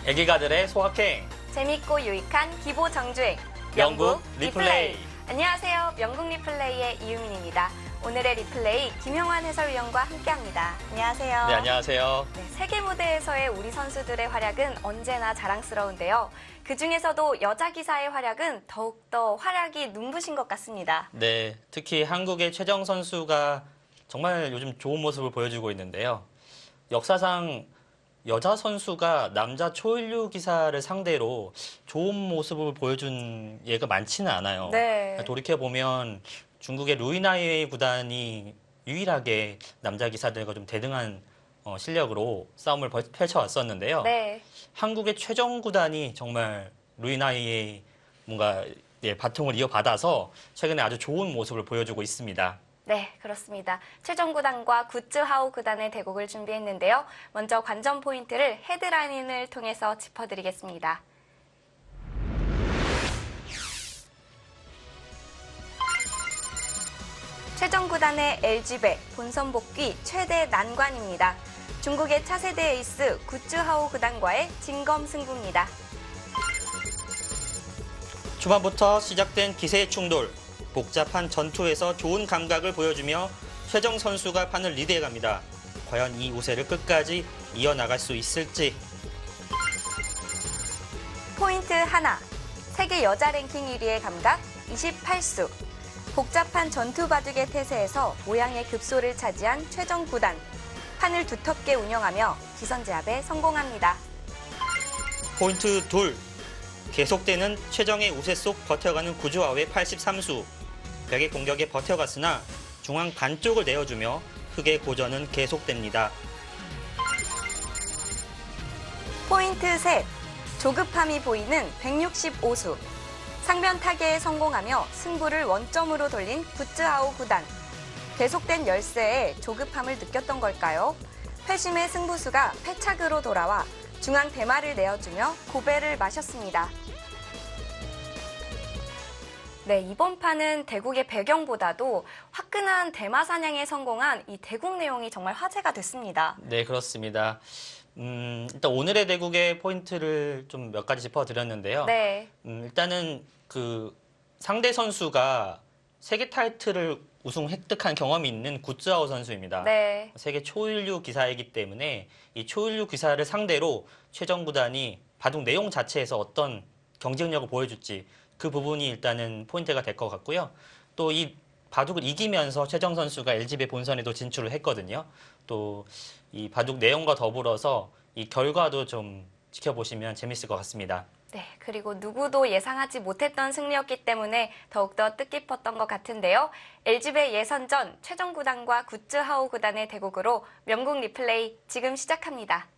애기가들의 소확행, 재밌고 유익한 기보 정주행, 영국 리플레이. 안녕하세요. 영국 리플레이의 이유민입니다. 오늘의 리플레이 김형환 해설위원과 함께합니다. 안녕하세요. 네, 안녕하세요. 네, 세계 무대에서의 우리 선수들의 활약은 언제나 자랑스러운데요. 그중에서도 여자 기사의 활약은 더욱더 활약이 눈부신 것 같습니다. 네, 특히 한국의 최정 선수가 정말 요즘 좋은 모습을 보여주고 있는데요. 역사상 여자 선수가 남자 초일류 기사를 상대로 좋은 모습을 보여준 예가 많지는 않아요. 네. 돌이켜보면 중국의 루이나이웨이 구단이 유일하게 남자 기사들과 좀 대등한 실력으로 싸움을 펼쳐왔었는데요. 네. 한국의 최정 구단이 정말 루이나이웨이 뭔가 바통을 이어받아서 최근에 아주 좋은 모습을 보여주고 있습니다. 네, 그렇습니다. 최정 구단과 구쯔하오 구단의 대국을 준비했는데요. 먼저 관전 포인트를 헤드라인을 통해서 짚어드리겠습니다. 최정 구단의 LG배 본선 복귀 최대 난관입니다. 중국의 차세대 에이스 구쯔하오 구단과의 진검 승부입니다. 초반부터 시작된 기세의 충돌, 복잡한 전투에서 좋은 감각을 보여주며 최정 선수가 판을 리드해갑니다. 과연 이 우세를 끝까지 이어나갈 수 있을지. 포인트 하나, 세계 여자 랭킹 1위의 감각 28수. 복잡한 전투 바둑의 태세에서 모양의 급소를 차지한 최정 구단. 판을 두텁게 운영하며 기선 제압에 성공합니다. 포인트 둘, 계속되는 최정의 우세 속 버텨가는 구주아의 83수. 벽의 공격에 버텨갔으나 중앙 반쪽을 내어주며 흑의 고전은 계속됩니다. 포인트 셋, 조급함이 보이는 165수. 상변 타개에 성공하며 승부를 원점으로 돌린 구쯔하오 구단. 계속된 열세에 조급함을 느꼈던 걸까요? 패심의 승부수가 패착으로 돌아와 중앙 대마를 내어주며 고배를 마셨습니다. 네, 이번 판은 대국의 배경보다도 화끈한 대마 사냥에 성공한 이 대국 내용이 정말 화제가 됐습니다. 네, 그렇습니다. 일단 오늘의 대국의 포인트를 좀 몇 가지 짚어드렸는데요. 네. 일단은 그 상대 선수가 세계 타이틀을 우승 획득한 경험이 있는 구쯔하오 선수입니다. 네. 세계 초일류 기사이기 때문에 이 초일류 기사를 상대로 최정 구단이 바둑 내용 자체에서 어떤 경쟁력을 보여줄지 그 부분이 일단은 포인트가 될 것 같고요. 또 이 바둑을 이기면서 최정 선수가 LG배 본선에도 진출을 했거든요. 또 이 바둑 내용과 더불어서 이 결과도 좀 지켜보시면 재밌을 것 같습니다. 네, 그리고 누구도 예상하지 못했던 승리였기 때문에 더욱더 뜻깊었던 것 같은데요. LG배 예선전 최정 구단과 구쯔하오 구단의 대국으로 명국 리플레이 지금 시작합니다.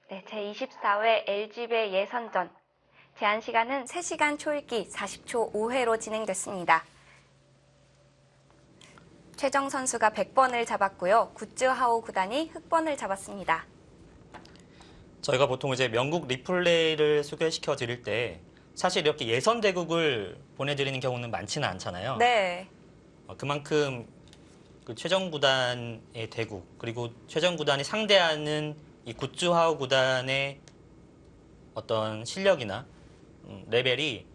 네, 제24회 LG배 예선전. 제한 시간은 3시간 초읽기 40초 5회로 진행됐습니다. 최정 선수가 100번을 잡았고요. 구쯔하오 구단이 흑번을 잡았습니다. 저희가 보통 이제 명국 리플레이를 소개시켜 드릴 때 사실 이렇게 예선 대국을 보내드리는 경우는 많지는 않잖아요. 네. 그만큼 그 최정 구단의 대국 그리고 최정 구단이 상대하는 이 구쯔하오 구단의 어떤 실력이나 레벨이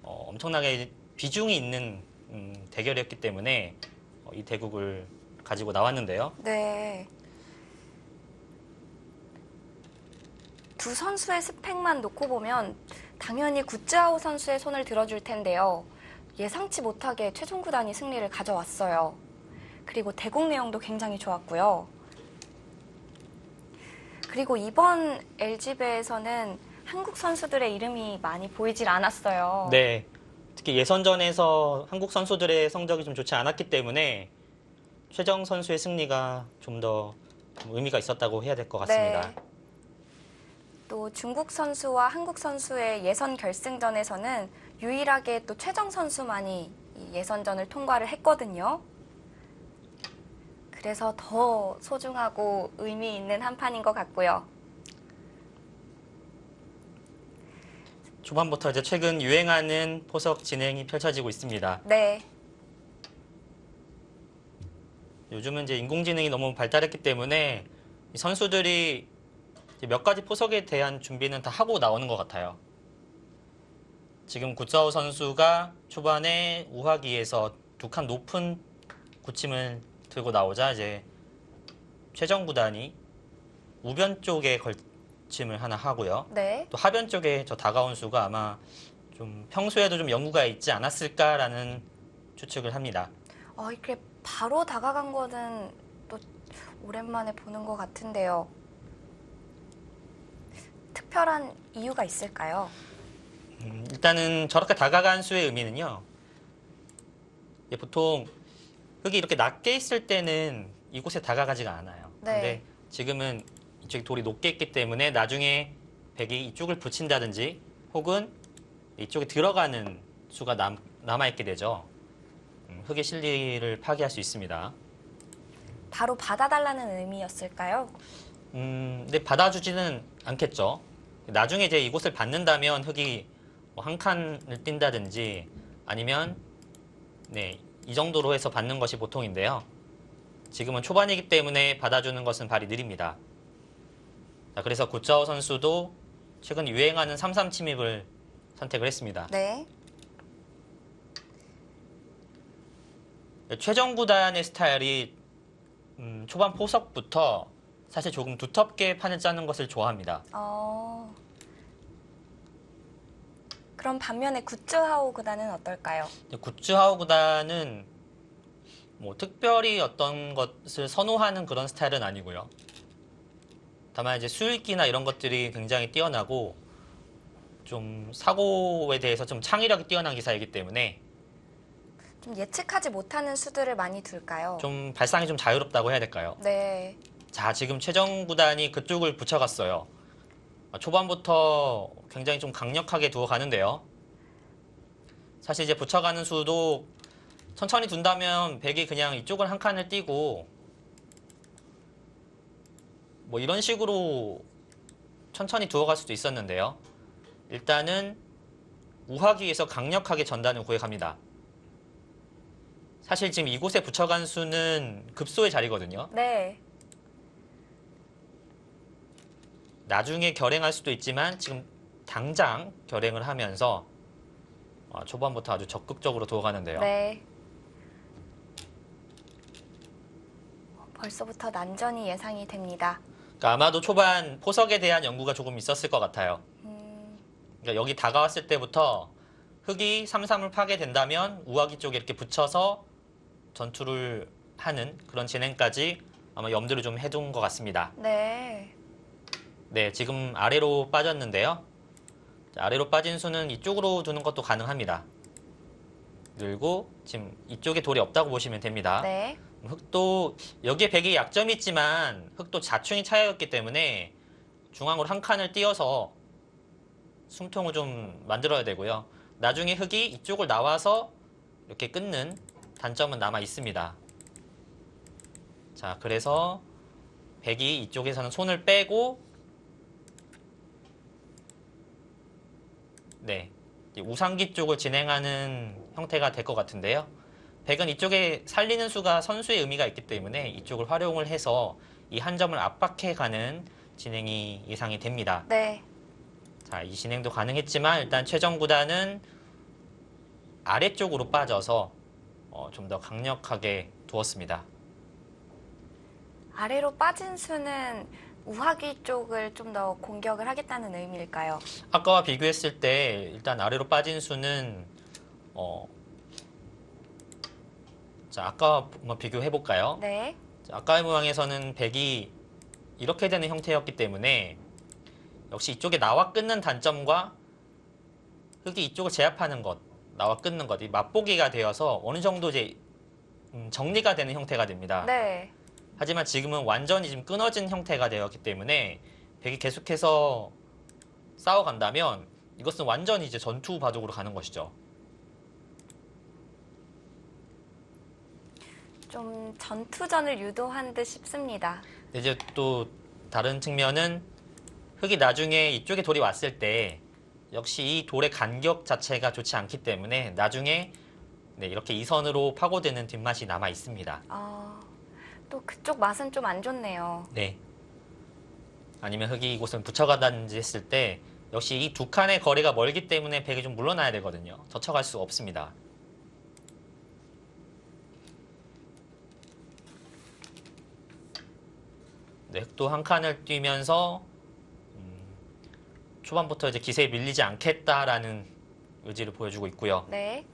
엄청나게 비중이 있는 대결이었기 때문에 이 대국을 가지고 나왔는데요. 네. 두 선수의 스펙만 놓고 보면 당연히 구쯔하오 선수의 손을 들어줄 텐데요. 예상치 못하게 최종 구단이 승리를 가져왔어요. 그리고 대국 내용도 굉장히 좋았고요. 그리고 이번 LG배에서는 한국 선수들의 이름이 많이 보이질 않았어요. 네. 특히 예선전에서 한국 선수들의 성적이 좀 좋지 않았기 때문에 최정 선수의 승리가 좀 더 의미가 있었다고 해야 될 것 같습니다. 네. 또 중국 선수와 한국 선수의 예선 결승전에서는 유일하게 또 최정 선수만이 이 예선전을 통과를 했거든요. 그래서 더 소중하고 의미 있는 한 판인 것 같고요. 초반부터 이제 최근 유행하는 포석 진행이 펼쳐지고 있습니다. 네, 요즘은 이제 인공지능이 너무 발달했기 때문에 이 선수들이 이제 몇 가지 포석에 대한 준비는 다 하고 나오는 것 같아요. 지금 구짜오 선수가 초반에 우하기에서 두 칸 높은 구침을 들고 나오자 이제 최정 구단이 우변 쪽에 걸침을 하나 하고요. 네. 또 하변 쪽에 저 다가온 수가 아마 좀 평소에도 좀 연구가 있지 않았을까라는 추측을 합니다. 이렇게 바로 다가간 거는 또 오랜만에 보는 것 같은데요. 특별한 이유가 있을까요? 일단은 저렇게 다가간 수의 의미는요. 보통 흙이 이렇게 낮게 있을 때는 이곳에 다가가지가 않아요. 네. 근데 지금은 이쪽이 돌이 높게 있기 때문에 나중에 백이 이쪽을 붙인다든지 혹은 이쪽에 들어가는 수가 남아있게 되죠. 흙의 실리를 파괴할 수 있습니다. 바로 받아달라는 의미였을까요? 근데 받아주지는 않겠죠. 나중에 이제 이곳을 받는다면 흙이 뭐 한 칸을 띈다든지 아니면 네, 이 정도로 해서 받는 것이 보통인데요. 지금은 초반이기 때문에 받아주는 것은 발이 느립니다. 자, 그래서 구짜오 선수도 최근 유행하는 3-3 침입을 선택을 했습니다. 네. 최정 구단의 스타일이 초반 포석부터 사실 조금 두텁게 판을 짜는 것을 좋아합니다. 그럼 반면에 굿즈하오 구단은 어떨까요? 굿즈하우 구단은 뭐 특별히 어떤 것을 선호하는 그런 스타일은 아니고요. 다만 이제 수익기나 이런 것들이 굉장히 뛰어나고 좀 사고에 대해서 좀 창의력이 뛰어난 기사이기 때문에 좀 예측하지 못하는 수들을 많이 둘까요? 좀 발상이 좀 자유롭다고 해야 될까요? 네. 자, 지금 최정 구단이 그쪽을 붙여갔어요. 초반부터 굉장히 좀 강력하게 두어 가는데요. 사실 이제 붙여가는 수도 천천히 둔다면 백이 그냥 이쪽을 한 칸을 띄고 뭐 이런 식으로 천천히 두어갈 수도 있었는데요. 일단은 우하기에서 강력하게 전단을 구해갑니다. 사실 지금 이곳에 붙여간 수는 급소의 자리거든요. 네. 나중에 결행할 수도 있지만 지금 당장 결행을 하면서 초반부터 아주 적극적으로 두어가는데요. 네. 벌써부터 난전이 예상이 됩니다. 그러니까 아마도 초반 포석에 대한 연구가 조금 있었을 것 같아요. 그러니까 여기 다가왔을 때부터 흙이 3-3을 파게 된다면 우하기 쪽에 이렇게 붙여서 전투를 하는 그런 진행까지 아마 염두를 좀 해둔 것 같습니다. 네. 네, 지금 아래로 빠졌는데요. 자, 아래로 빠진 수는 이쪽으로 두는 것도 가능합니다. 늘고 지금 이쪽에 돌이 없다고 보시면 됩니다. 네. 흙도 여기에 백이 약점이 있지만 흙도 자충이 차이였기 때문에 중앙으로 한 칸을 띄어서 숨통을 좀 만들어야 되고요. 나중에 흙이 이쪽을 나와서 이렇게 끊는 단점은 남아 있습니다. 자, 그래서 백이 이쪽에서는 손을 빼고 네, 우상기 쪽을 진행하는 형태가 될 것 같은데요. 백은 이쪽에 살리는 수가 선수의 의미가 있기 때문에 이쪽을 활용을 해서 이 한 점을 압박해가는 진행이 예상이 됩니다. 네. 자, 이 진행도 가능했지만 일단 최정 구단은 아래쪽으로 빠져서 좀 더 강력하게 두었습니다. 아래로 빠진 수는 우하기 쪽을 좀 더 공격을 하겠다는 의미일까요? 아까와 비교했을 때 일단 아래로 빠진 수는 자, 아까와 한번 비교해 볼까요? 네. 자, 아까의 모양에서는 백이 이렇게 되는 형태였기 때문에 역시 이쪽에 나와 끊는 단점과 흙이 이쪽을 제압하는 것, 나와 끊는 것, 이 맛보기가 되어서 어느 정도 이제 정리가 되는 형태가 됩니다. 네. 하지만 지금은 완전히 좀 끊어진 형태가 되었기 때문에 백이 계속해서 싸워간다면 이것은 완전히 이제 전투 바둑으로 가는 것이죠. 좀 전투전을 유도한 듯 싶습니다. 이제 또 다른 측면은 흙이 나중에 이쪽에 돌이 왔을 때 역시 이 돌의 간격 자체가 좋지 않기 때문에 나중에 네, 이렇게 이선으로 파고드는 뒷맛이 남아 있습니다. 또 그쪽 맛은 좀 안 좋네요. 네. 아니면 흙이 이곳을 붙여가든지 했을 때 역시 이 두 칸의 거리가 멀기 때문에 백이 좀 물러나야 되거든요. 젖혀갈 수가 없습니다. 네, 흙도 한 칸을 뛰면서 초반부터 이제 기세에 밀리지 않겠다라는 의지를 보여주고 있고요. 네.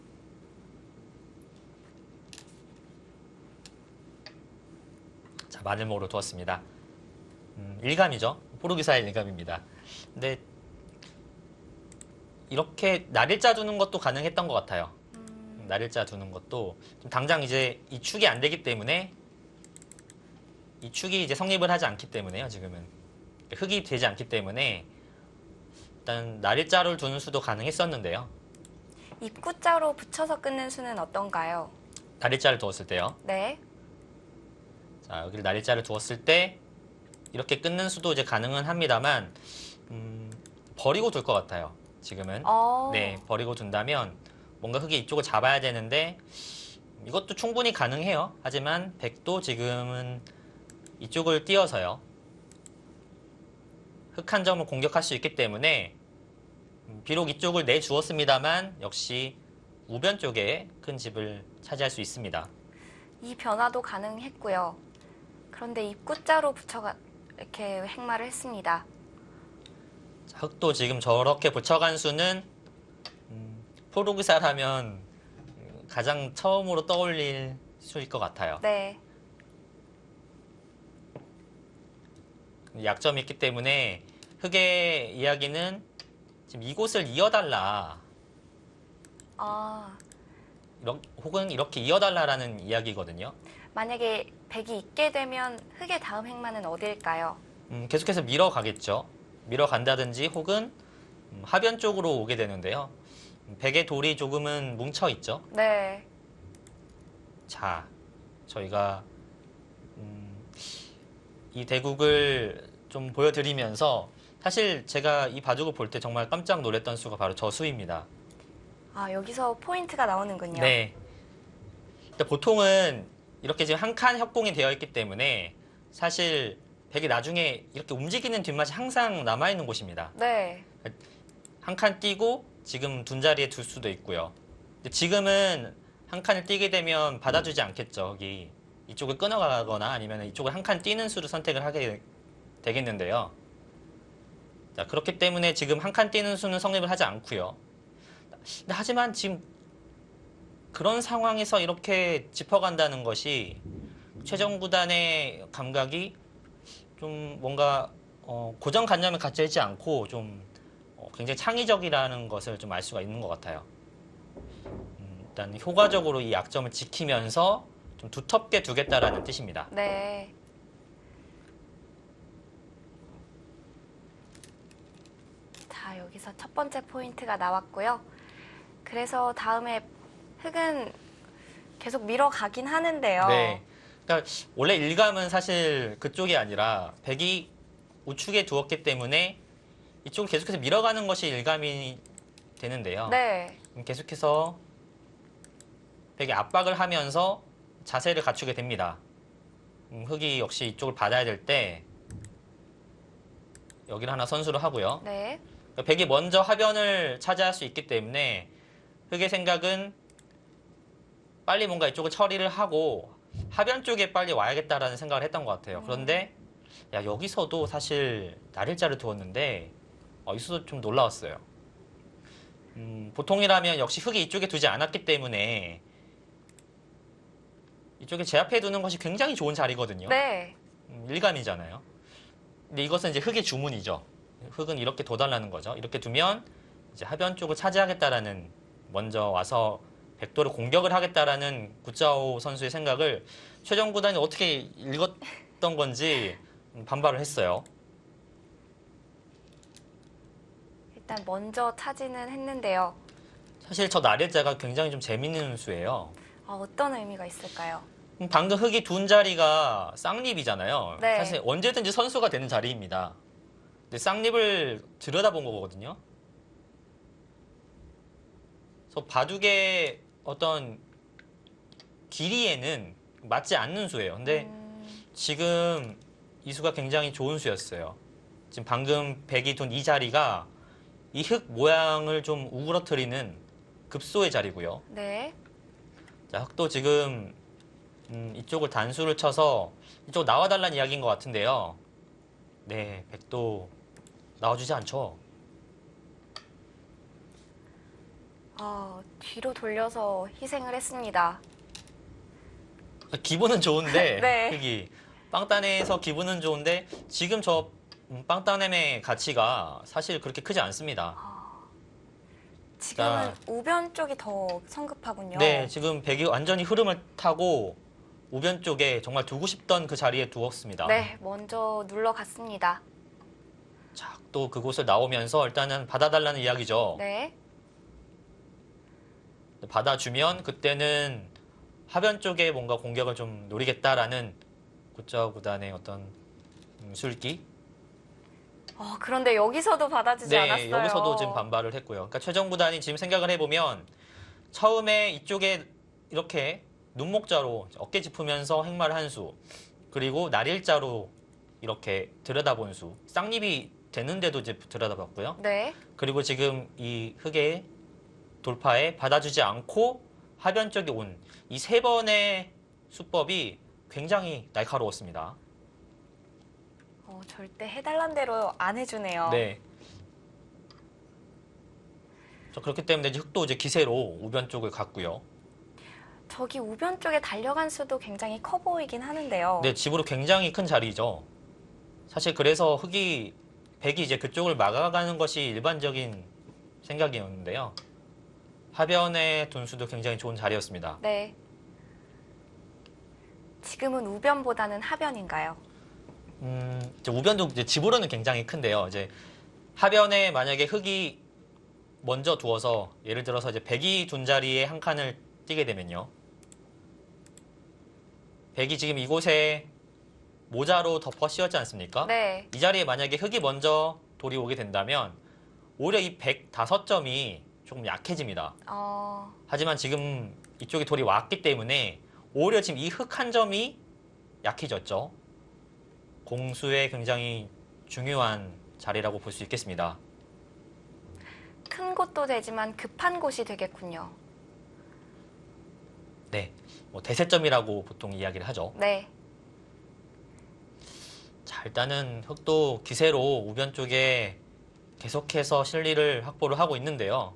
자, 마늘목으로 두었습니다. 일감이죠. 포르기사의 일감입니다. 근데 이렇게 날일자 두는 것도 가능했던 것 같아요. 날일자 두는 것도 당장 이제 이 축이 안 되기 때문에 이 축이 이제 성립을 하지 않기 때문에요. 지금은 흙이 되지 않기 때문에 일단 날일자를 두는 수도 가능했었는데요. 입구자로 붙여서 끊는 수는 어떤가요? 날일자를 두었을 때요. 네. 자, 여기를 날일자를 두었을 때 이렇게 끊는 수도 이제 가능은 합니다만 버리고 둘 것 같아요. 지금은. 네, 버리고 둔다면 뭔가 흙이 이쪽을 잡아야 되는데 이것도 충분히 가능해요. 하지만 백도 지금은 이쪽을 띄어서요. 흙 한 점을 공격할 수 있기 때문에 비록 이쪽을 내주었습니다만 역시 우변 쪽에 큰 집을 차지할 수 있습니다. 이 변화도 가능했고요. 그런데 입구자로 붙여가 이렇게 행마를 했습니다. 자, 흙도 지금 저렇게 붙여간 수는 포르기사라면 가장 처음으로 떠올릴 수일 것 같아요. 네. 약점이 있기 때문에 흙의 이야기는 지금 이곳을 이어달라 혹은 이렇게 이어달라라는 이야기거든요. 만약에 백이 있게 되면 흙의 다음 행마는 어디일까요? 계속해서 밀어가겠죠. 밀어간다든지 혹은 하변 쪽으로 오게 되는데요. 백의 돌이 조금은 뭉쳐 있죠. 네. 자, 저희가 이 대국을 좀 보여드리면서 사실 제가 이 바둑을 볼 때 정말 깜짝 놀랐던 수가 바로 저 수입니다. 여기서 포인트가 나오는군요. 네. 근데 보통은 이렇게 지금 한 칸 협공이 되어 있기 때문에 사실 백이 나중에 이렇게 움직이는 뒷맛이 항상 남아있는 곳입니다. 네. 한 칸 띄고 지금 둔 자리에 둘 수도 있고요. 근데 지금은 한 칸을 띄게 되면 받아주지 않겠죠. 여기 이쪽을 끊어가거나 아니면 이쪽을 한 칸 띄는 수를 선택을 하게 되겠는데요. 자, 그렇기 때문에 지금 한 칸 띄는 수는 성립을 하지 않고요. 근데 하지만 지금 그런 상황에서 이렇게 짚어간다는 것이 최정 구단의 감각이 좀 뭔가 고정관념에 갇혀 있지 않고 좀 굉장히 창의적이라는 것을 좀 알 수가 있는 것 같아요. 일단 효과적으로 이 약점을 지키면서 좀 두텁게 두겠다라는 뜻입니다. 네. 자, 여기서 첫 번째 포인트가 나왔고요. 그래서 다음에 흙은 계속 밀어가긴 하는데요. 네. 그러니까 원래 일감은 사실 그쪽이 아니라 백이 우측에 두었기 때문에 이쪽을 계속해서 밀어가는 것이 일감이 되는데요. 네. 계속해서 백이 압박을 하면서 자세를 갖추게 됩니다. 흙이 역시 이쪽을 받아야 될 때 여기를 하나 선수를 하고요. 네. 백이 먼저 하변을 차지할 수 있기 때문에 흙의 생각은 빨리 뭔가 이쪽을 처리를 하고 하변 쪽에 빨리 와야겠다라는 생각을 했던 것 같아요. 그런데 여기서도 사실 날일자를 두었는데 여기서도 좀 놀라웠어요. 보통이라면 역시 흙이 이쪽에 두지 않았기 때문에 이쪽에 제압해 두는 것이 굉장히 좋은 자리거든요. 네. 일감이잖아요. 근데 이것은 이제 흙의 주문이죠. 흙은 이렇게 둬달라는 거죠. 이렇게 두면 이제 하변 쪽을 차지하겠다라는 먼저 와서 백도를 공격을 하겠다라는 구짜오 선수의 생각을 최정 구단이 어떻게 읽었던 건지 반발을 했어요. 일단 먼저 차지는 했는데요. 사실 저 나래자가 굉장히 좀 재밌는 수예요. 어떤 의미가 있을까요? 방금 흙이 둔 자리가 쌍립이잖아요. 네. 사실 언제든지 선수가 되는 자리입니다. 근데 쌍립을 들여다본 거거든요. 그래서 바둑의 어떤 길이에는 맞지 않는 수예요. 근데 지금 이 수가 굉장히 좋은 수였어요. 지금 방금 백이 둔 이 자리가 이 흙 모양을 좀 우그러뜨리는 급소의 자리고요. 네. 자, 흙도 지금 이쪽을 단수를 쳐서 이쪽 나와달라는 이야기인 것 같은데요. 네, 백도 나와주지 않죠. 뒤로 돌려서 희생을 했습니다. 기분은 좋은데 네. 흙이 빵따내에서 기분은 좋은데 지금 저 빵따냄의 가치가 사실 그렇게 크지 않습니다. 지금은 자. 우변 쪽이 더 성급하군요. 네, 지금 백이 완전히 흐름을 타고 우변 쪽에 정말 두고 싶던 그 자리에 두었습니다. 네, 먼저 눌러갔습니다. 자, 또 그곳을 나오면서 일단은 받아달라는 이야기죠. 네. 받아주면 그때는 하변 쪽에 뭔가 공격을 좀 노리겠다라는 구자우 구단의 어떤 술기. 그런데 여기서도 받아주지 네, 않았어요. 여기서도 지금 반발을 했고요. 그러니까 최정 구단이 지금 생각을 해보면 처음에 이쪽에 이렇게 눈목자로 어깨 짚으면서 행마를 한 수, 그리고 날일자로 이렇게 들여다본 수, 쌍립이 되는데도 이제 들여다봤고요. 네. 그리고 지금 이 흙의 돌파에 받아주지 않고 하변 쪽에 온 이 세 번의 수법이 굉장히 날카로웠습니다. 절대 해달란 대로 안 해주네요. 네. 자, 그렇기 때문에 이제 흙도 이제 기세로 우변 쪽을 갔고요. 저기 우변 쪽에 달려간 수도 굉장히 커 보이긴 하는데요. 네, 집으로 굉장히 큰 자리죠. 사실 그래서 백이 이제 그쪽을 막아가는 것이 일반적인 생각이었는데요. 하변의 둔수도 굉장히 좋은 자리였습니다. 네. 지금은 우변보다는 하변인가요? 이제 우변도 이제 집으로는 굉장히 큰데요. 이제 하변에 만약에 흙이 먼저 두어서 예를 들어서 이제 백이 둔 자리에 한 칸을 띄게 되면요. 백이 지금 이곳에 모자로 덮어 씌웠지 않습니까? 네. 이 자리에 만약에 흙이 먼저 돌이 오게 된다면 오히려 이 105점이 조금 약해집니다. 하지만 지금 이쪽에 돌이 왔기 때문에 오히려 지금 이 흙 한 점이 약해졌죠. 공수의 굉장히 중요한 자리라고 볼 수 있겠습니다. 큰 곳도 되지만 급한 곳이 되겠군요. 네, 뭐 대세점이라고 보통 이야기를 하죠. 네. 자, 일단은 흙도 기세로 우변 쪽에 계속해서 실리를 확보를 하고 있는데요.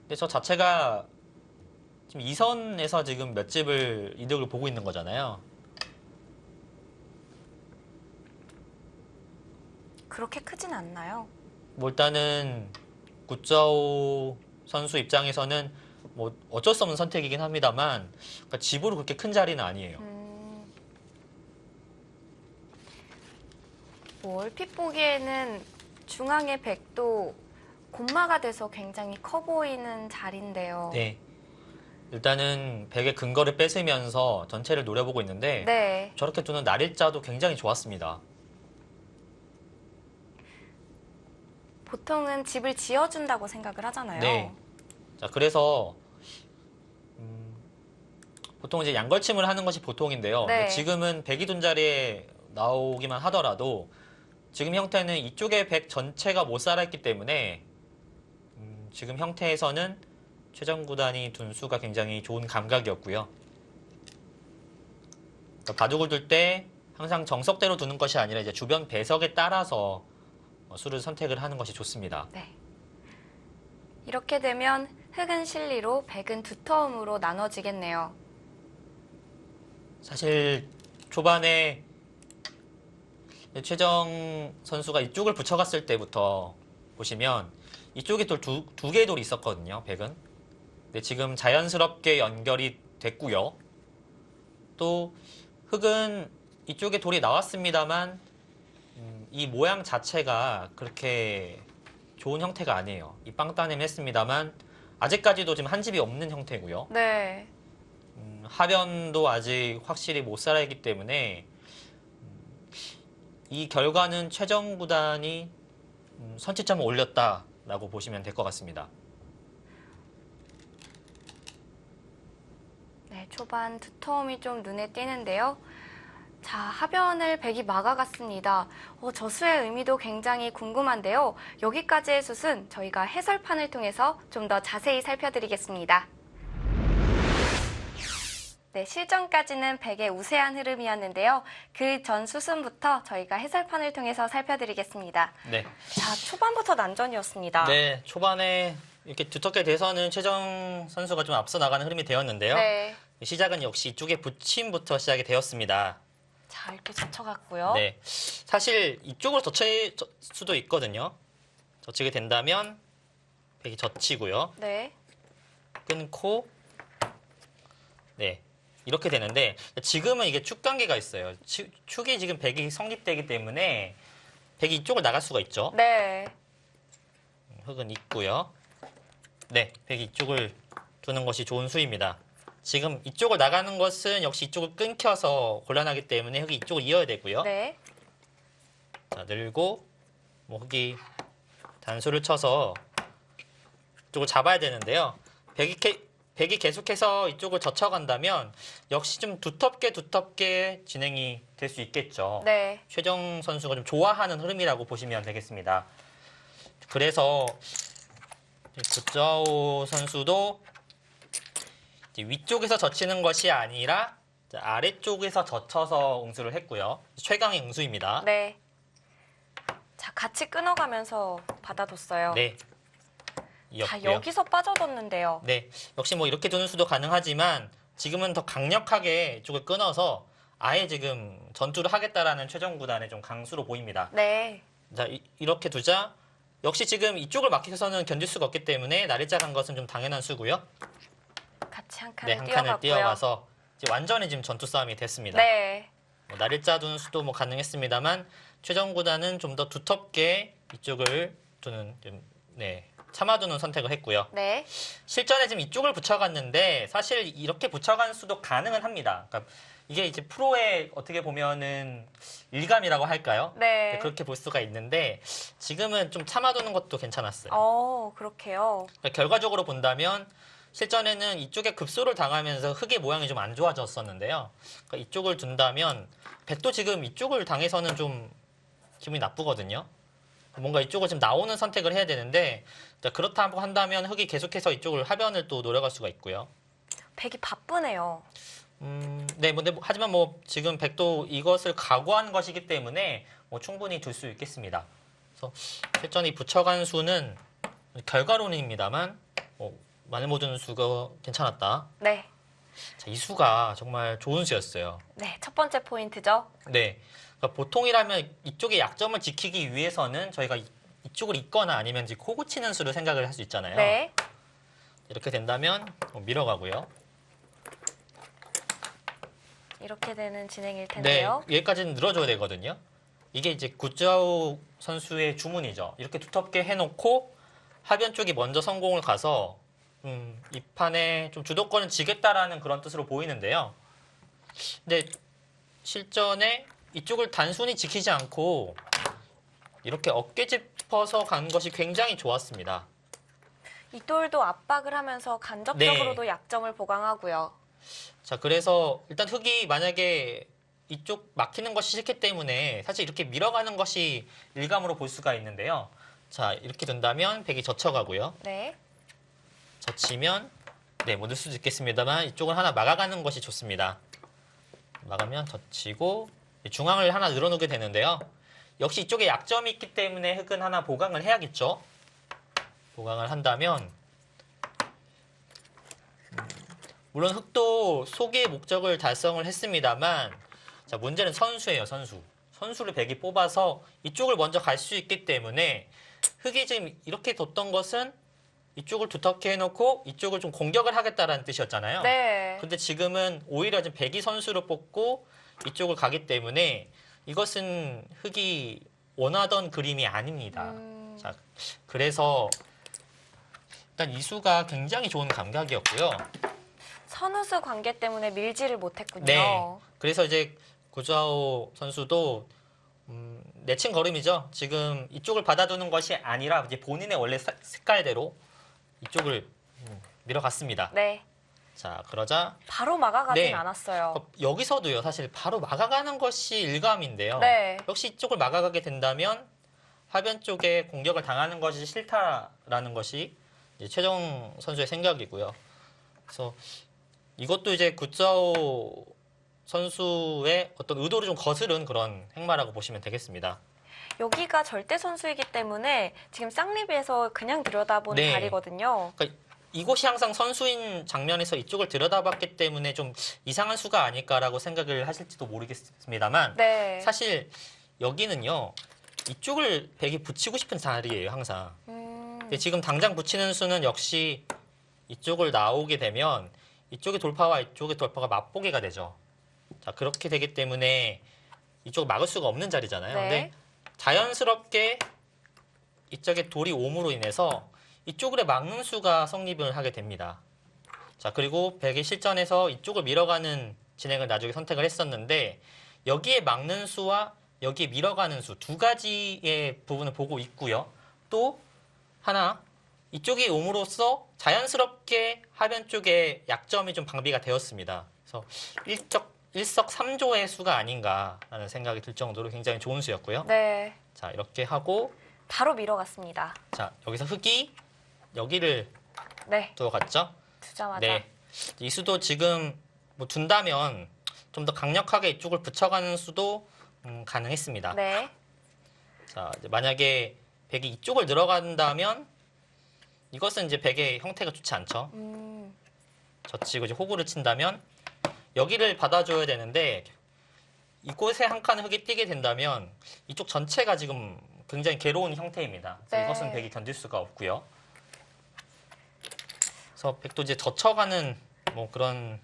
근데 저 자체가 지금 2선에서 지금 몇 집을 이득을 보고 있는 거잖아요. 그렇게 크진 않나요? 뭐 일단은 구자오 선수 입장에서는 뭐 어쩔 수 없는 선택이긴 합니다만 그러니까 집으로 그렇게 큰 자리는 아니에요. 뭐 얼핏 보기에는 중앙의 백도 곰마가 돼서 굉장히 커 보이는 자리인데요. 네. 일단은 백의 근거를 뺏으면서 전체를 노려보고 있는데 네. 저렇게 두는 날일자도 굉장히 좋았습니다. 보통은 집을 지어준다고 생각을 하잖아요. 네. 자, 그래서 보통 이제 양걸침을 하는 것이 보통인데요. 네. 근데 지금은 백이 둔 자리에 나오기만 하더라도 지금 형태는 이쪽의 백 전체가 못 살아있기 때문에 지금 형태에서는 최정 구단이 둔 수가 굉장히 좋은 감각이었고요. 그러니까 바둑을 둘 때 항상 정석대로 두는 것이 아니라 이제 주변 배석에 따라서 수를 선택을 하는 것이 좋습니다. 네. 이렇게 되면 흙은 실리로 백은 두터움으로 나눠지겠네요. 사실 초반에 최정 선수가 이쪽을 붙여갔을 때부터 보시면 이쪽에 두 개의 돌이 있었거든요. 백은. 근데 지금 자연스럽게 연결이 됐고요. 또 흙은 이쪽에 돌이 나왔습니다만 이 모양 자체가 그렇게 좋은 형태가 아니에요. 이 빵 따내면 했습니다만 아직까지도 지금 한 집이 없는 형태고요. 네. 하변도 아직 확실히 못 살아있기 때문에 이 결과는 최정 구단이 선취점을 올렸다라고 보시면 될 것 같습니다. 네, 초반 두터움이 좀 눈에 띄는데요. 자, 하변을 백이 막아갔습니다. 저수의 의미도 굉장히 궁금한데요. 여기까지의 숫은 저희가 해설판을 통해서 좀 더 자세히 살펴드리겠습니다. 네, 실전까지는 백의 우세한 흐름이었는데요. 그 전 수순부터 저희가 해설판을 통해서 살펴드리겠습니다. 네. 자, 초반부터 난전이었습니다. 네, 초반에 이렇게 두텁게 돼서는 최정 선수가 좀 앞서 나가는 흐름이 되었는데요. 네. 시작은 역시 이쪽에 붙임부터 시작이 되었습니다. 자, 이렇게 젖혀갔고요. 네, 사실 이쪽으로 젖힐 수도 있거든요. 젖히게 된다면 백이 젖히고요. 네. 끊고 네, 이렇게 되는데 지금은 이게 축 관계가 있어요. 축이 지금 백이 성립되기 때문에 백이 이쪽을 나갈 수가 있죠. 네. 흙은 있고요. 네, 백이 이쪽을 두는 것이 좋은 수입니다. 지금 이쪽을 나가는 것은 역시 이쪽을 끊겨서 곤란하기 때문에 흙이 이쪽을 이어야 되고요. 네. 자, 늘고 뭐 흙이 단수를 쳐서 이쪽을 잡아야 되는데요. 백이 계속해서 이쪽을 젖혀간다면 역시 좀 두텁게 진행이 될 수 있겠죠. 네. 최정 선수가 좀 좋아하는 흐름이라고 보시면 되겠습니다. 그래서 구자오 선수도 위쪽에서 젖히는 것이 아니라 아래쪽에서 젖혀서 응수를 했고요. 최강의 응수입니다. 네. 자, 같이 끊어가면서 받아뒀어요. 네. 자, 이었고요. 여기서 빠져뒀는데요. 네. 역시 뭐 이렇게 두는 수도 가능하지만 지금은 더 강력하게 이쪽을 끊어서 아예 지금 전투를 하겠다라는 최정 구단의 좀 강수로 보입니다. 네. 자, 이렇게 두자. 역시 지금 이쪽을 막혀서는 견딜 수가 없기 때문에 날일자 간 것은 좀 당연한 수고요. 같이 한 칸을 네, 한 뛰어갔고요. 칸을 뛰어가서 이제 완전히 지금 전투 싸움이 됐습니다. 네. 뭐 날일자 두는 수도 뭐 가능했습니다만 최정 구단은 좀 더 두텁게 이쪽을 두는 좀, 네, 참아두는 선택을 했고요. 네. 실전에 지금 이쪽을 붙여갔는데 사실 이렇게 붙여간 수도 가능은 합니다. 그러니까 이게 이제 프로의 어떻게 보면은 일감이라고 할까요? 네. 그렇게 볼 수가 있는데 지금은 좀 참아두는 것도 괜찮았어요. 그렇게요. 그러니까 결과적으로 본다면 실전에는 이쪽에 급소를 당하면서 흙의 모양이 좀 안 좋아졌었는데요. 그러니까 이쪽을 둔다면 백도 지금 이쪽을 당해서는 좀 기분이 나쁘거든요. 뭔가 이쪽을 지금 나오는 선택을 해야 되는데 그렇다고 한다면 흙이 계속해서 이쪽을 하변을 또 노려갈 수가 있고요. 백이 바쁘네요. 네, 근데 하지만 뭐 지금 백도 이것을 각오한 것이기 때문에 뭐 충분히 둘 수 있겠습니다. 그래서 실전이 붙여간 수는 결과론입니다만 마늘 모든 수가 괜찮았다. 네. 자, 이 수가 정말 좋은 수였어요. 네, 첫 번째 포인트죠. 네, 그러니까 보통이라면 이쪽의 약점을 지키기 위해서는 저희가 이쪽을 잇거나 아니면 이제 코 고치는 수를 생각을 할 수 있잖아요. 네. 이렇게 된다면 밀어가고요. 이렇게 되는 진행일 네, 텐데요. 여기까지는 늘어줘야 되거든요. 이게 이제 구자우 선수의 주문이죠. 이렇게 두텁게 해놓고 하변 쪽이 먼저 성공을 가서 이 판에 좀 주도권을 쥐겠다라는 그런 뜻으로 보이는데요. 근데 실전에 이쪽을 단순히 지키지 않고 이렇게 어깨 짚어서 간 것이 굉장히 좋았습니다. 이 돌도 압박을 하면서 간접적으로도 약점을 보강하고요. 자, 그래서 일단 흙이 만약에 이쪽 막히는 것이 싫기 때문에 사실 이렇게 밀어가는 것이 일감으로 볼 수가 있는데요. 자, 이렇게 된다면 백이 젖혀가고요. 네. 젖히면 네, 못 넣을 수도 있겠습니다만 이쪽을 하나 막아가는 것이 좋습니다. 막으면 젖히고 중앙을 하나 늘어놓게 되는데요. 역시 이쪽에 약점이 있기 때문에 흙은 하나 보강을 해야겠죠. 보강을 한다면 물론 흙도 소기의 목적을 달성을 했습니다만 자, 문제는 선수예요. 선수를 백이 뽑아서 이쪽을 먼저 갈 수 있기 때문에 흙이 지금 이렇게 뒀던 것은 이쪽을 두텁게 해놓고 이쪽을 좀 공격을 하겠다라는 뜻이었잖아요. 네. 근데 지금은 오히려 지금 백이 선수를 뽑고 이쪽을 가기 때문에 이것은 흙이 원하던 그림이 아닙니다. 음. 자, 그래서 일단 이 수가 굉장히 좋은 감각이었고요. 선우수 관계 때문에 밀지를 못했군요. 네. 그래서 이제 고주아오 선수도 내친 걸음이죠. 지금 이쪽을 받아두는 것이 아니라 이제 본인의 원래 색깔대로 이쪽을 밀어갔습니다. 네. 자, 그러자 바로 막아가진 네. 않았어요. 여기서도요. 사실 바로 막아가는 것이 일감인데요. 네. 역시 이쪽을 막아가게 된다면 화변 쪽에 공격을 당하는 것이 싫다라는 것이 이제 최정 선수의 생각이고요. 그래서 이것도 이제 구짜오 선수의 어떤 의도를 좀 거스른 그런 행마라고 보시면 되겠습니다. 여기가 절대 선수이기 때문에 지금 쌍립에서 그냥 들여다본 네. 자리거든요. 그러니까 이곳이 항상 선수인 장면에서 이쪽을 들여다봤기 때문에 좀 이상한 수가 아닐까라고 생각을 하실지도 모르겠습니다만 네. 사실 여기는요. 이쪽을 백이 붙이고 싶은 자리예요. 항상. 근데 지금 당장 붙이는 수는 역시 이쪽을 나오게 되면 이쪽의 돌파와 이쪽의 돌파가 맞보기가 되죠. 자, 그렇게 되기 때문에 이쪽을 막을 수가 없는 자리잖아요. 네. 근데 자연스럽게 이쪽에 돌이 옴으로 인해서 이쪽을 막는 수가 성립을 하게 됩니다. 자, 그리고 백의 실전에서 이쪽을 밀어가는 진행을 나중에 선택을 했었는데 여기에 막는 수와 여기에 밀어가는 수 두 가지의 부분을 보고 있고요. 또 하나 이쪽이 옴으로써 자연스럽게 하변 쪽에 약점이 좀 방비가 되었습니다. 그래서 일석삼조의 수가 아닌가라는 생각이 들 정도로 굉장히 좋은 수였고요. 네. 자, 이렇게 하고 바로 밀어갔습니다. 자, 여기서 흑이 여기를 네. 두어갔죠. 두자마자. 네. 이 수도 지금 뭐 둔다면 좀 더 강력하게 이쪽을 붙여가는 수도 가능했습니다. 네. 자, 이제 만약에 백이 이쪽을 들어간다면 이것은 이제 백의 형태가 좋지 않죠. 젖히고 이제 호구를 친다면 여기를 받아줘야 되는데 이곳에 한 칸 흙이 뛰게 된다면 이쪽 전체가 지금 굉장히 괴로운 형태입니다. 그래서 네. 이것은 백이 견딜 수가 없고요. 그래서 백도 이제 젖혀가는 뭐 그런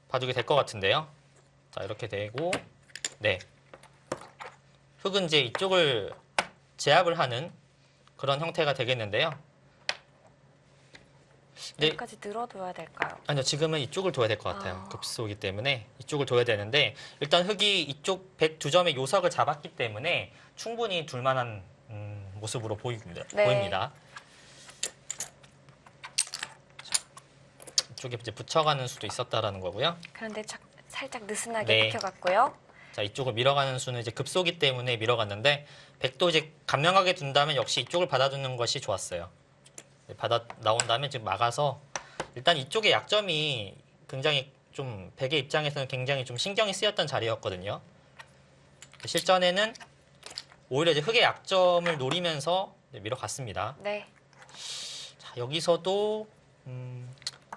바둑이 될 것 같은데요. 자, 이렇게 되고 네. 흙은 이제 이쪽을 제압을 하는 그런 형태가 되겠는데요. 네. 여기까지 늘어둬야 될까요? 아니요, 지금은 이쪽을 둬야 될 것 같아요. 급소이기 때문에 이쪽을 둬야 되는데 일단 흙이 이쪽 백 두 점의 요석을 잡았기 때문에 충분히 둘만한 모습으로 보입니다. 네. 보입니다. 이쪽에 이제 붙여가는 수도 있었다라는 거고요. 그런데 살짝 느슨하게 네. 비켜갔고요. 자, 이쪽을 밀어가는 수는 이제 급소기 때문에 밀어갔는데 백도 이제 감명하게 둔다면 역시 이쪽을 받아두는 것이 좋았어요. 받아 나온다면 지금 막아서 일단 이쪽의 약점이 굉장히 좀 백의 입장에서는 굉장히 좀 신경이 쓰였던 자리였거든요. 실전에는 오히려 이제 흑의 약점을 노리면서 밀어갔습니다. 네. 자, 여기서도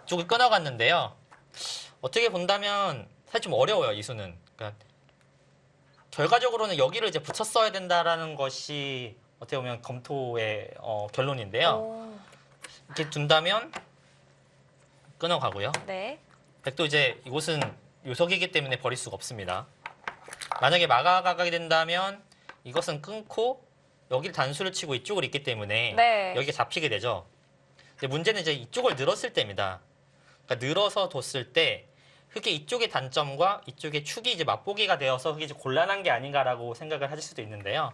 이쪽을 끊어갔는데요. 어떻게 본다면 사실 좀 어려워요, 이 수는. 그러니까 결과적으로는 여기를 이제 붙였어야 된다라는 것이 어떻게 보면 검토의 결론인데요. 오. 이렇게 둔다면 끊어가고요. 네. 백도 이제 이곳은 요석이기 때문에 버릴 수가 없습니다. 만약에 막아가게 된다면 이것은 끊고 여기를 단수를 치고 이쪽을 있기 때문에 네. 여기가 잡히게 되죠. 근데 문제는 이제 이쪽을 늘었을 때입니다. 그러니까 늘어서 뒀을 때 흙의 이쪽의 단점과 이쪽의 축이 이제 맞보기가 되어서 흙이 좀 곤란한 게 아닌가라고 생각을 하실 수도 있는데요.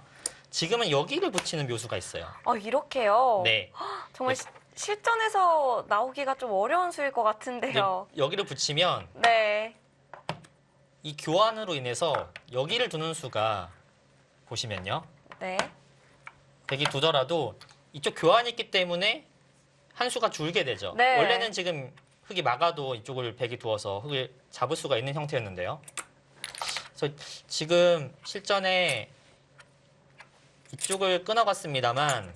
지금은 여기를 붙이는 묘수가 있어요. 이렇게요? 네. 정말 네. 실전에서 나오기가 좀 어려운 수일 것 같은데요. 여기를 붙이면 네. 이 교환으로 인해서 여기를 두는 수가 보시면요. 네. 백이 두더라도 이쪽 교환이 있기 때문에 한 수가 줄게 되죠. 네. 원래는 지금 흙이 막아도 이쪽을 백이 두어서 흙을 잡을 수가 있는 형태였는데요. 그래서 지금 실전에 이쪽을 끊어갔습니다만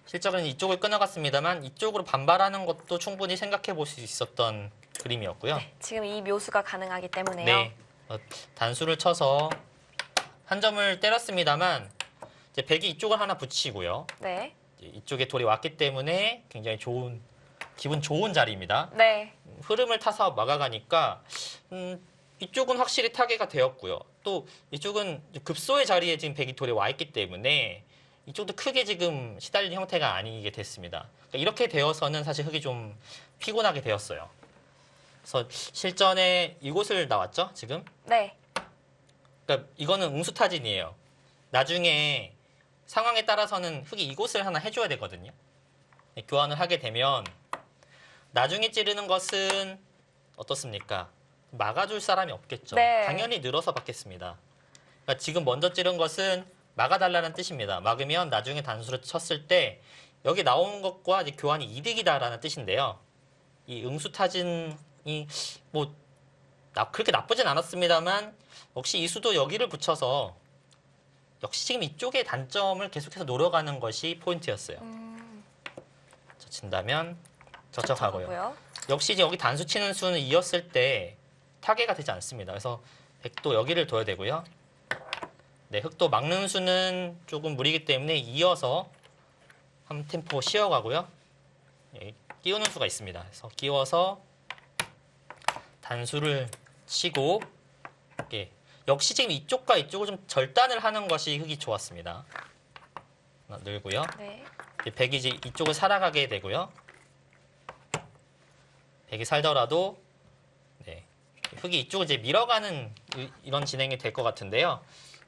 실전은 이쪽을 끊어갔습니다만 이쪽으로 반발하는 것도 충분히 생각해 볼 수 있었던 그림이었고요. 네. 지금 이 묘수가 가능하기 때문에요. 네. 단수를 쳐서 한 점을 때렸습니다만 이제 백이 이쪽을 하나 붙이고요. 네. 이쪽에 돌이 왔기 때문에 굉장히 기분 좋은 자리입니다. 네. 흐름을 타서 막아가니까 이쪽은 확실히 타개가 되었고요. 또 이쪽은 급소의 자리에 지금 백이 돌에 와 있기 때문에 이쪽도 크게 지금 시달린 형태가 아니게 됐습니다. 그러니까 이렇게 되어서는 사실 흙이 좀 피곤하게 되었어요. 그래서 실전에 이곳을 나왔죠, 지금? 네. 그러니까 이거는 응수타진이에요. 나중에 상황에 따라서는 흙이 이곳을 하나 해줘야 되거든요. 교환을 하게 되면 나중에 찌르는 것은 어떻습니까? 막아줄 사람이 없겠죠. 네. 당연히 늘어서 받겠습니다. 그러니까 지금 먼저 찌른 것은 막아달라는 뜻입니다. 막으면 나중에 단수를 쳤을 때 여기 나온 것과 이제 교환이 이득이다라는 뜻인데요. 이 응수타진이 뭐 그렇게 나쁘진 않았습니다만 역시 이 수도 여기를 붙여서 역시 지금 이쪽의 단점을 계속해서 노려가는 것이 포인트였어요. 친다면 저척하고요. 저거고요. 역시 이제 여기 단수 치는 수는 이었을 때 타개가 되지 않습니다. 그래서 백도 여기를 둬야 되고요. 네, 흑도 막는 수는 조금 무리기 때문에 이어서 한 템포 쉬어가고요. 예, 끼우는 수가 있습니다. 그래서 끼워서 단수를 치고 예, 역시 지금 이쪽과 이쪽을 좀 절단을 하는 것이 흑이 좋았습니다. 하나 늘고요. 네. 백이 이제 이쪽을 살아가게 되고요. 백이 살더라도 네, 흑이 이쪽을 이제 밀어가는 이런 진행이 될 것 같은데요.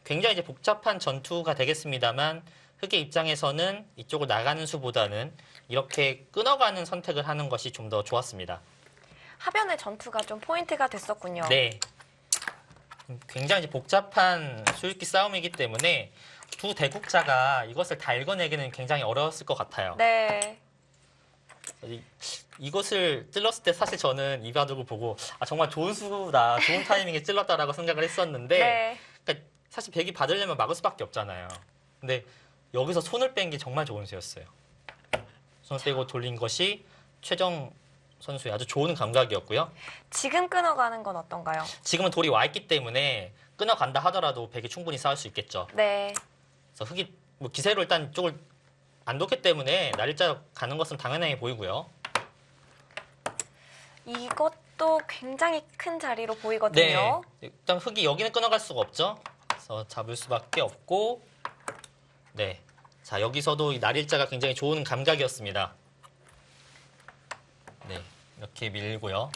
굉장히 이제 복잡한 전투가 되겠습니다만 흑의 입장에서는 이쪽을 나가는 수보다는 이렇게 끊어가는 선택을 하는 것이 좀 더 좋았습니다. 하변의 전투가 좀 포인트가 됐었군요. 네. 굉장히 이제 복잡한 수익기 싸움이기 때문에 두 대국자가 이것을 다 읽어내기는 굉장히 어려웠을 것 같아요. 네. 이것을 찔렀을 때 사실 저는 이 바둑을 보고 정말 좋은 수다, 좋은 타이밍에 찔렀다라고 생각을 했었는데 네. 그러니까 사실 백이 받으려면 막을 수밖에 없잖아요. 근데 여기서 손을 뺀 게 정말 좋은 수였어요. 손을 빼고 돌린 것이 최정 선수의 아주 좋은 감각이었고요. 지금 끊어가는 건 어떤가요? 지금은 돌이 와 있기 때문에 끊어간다 하더라도 백이 충분히 싸울 수 있겠죠. 네. 그래서 흑이 뭐 기세로 일단 이쪽을 안 뒀기 때문에 날일자 가는 것은 당연해 보이고요. 이것도 굉장히 큰 자리로 보이거든요. 네. 일단 흑이 여기는 끊어갈 수가 없죠. 그래서 잡을 수밖에 없고 네. 자, 여기서도 이 날일자가 굉장히 좋은 감각이었습니다. 네. 이렇게 밀고요.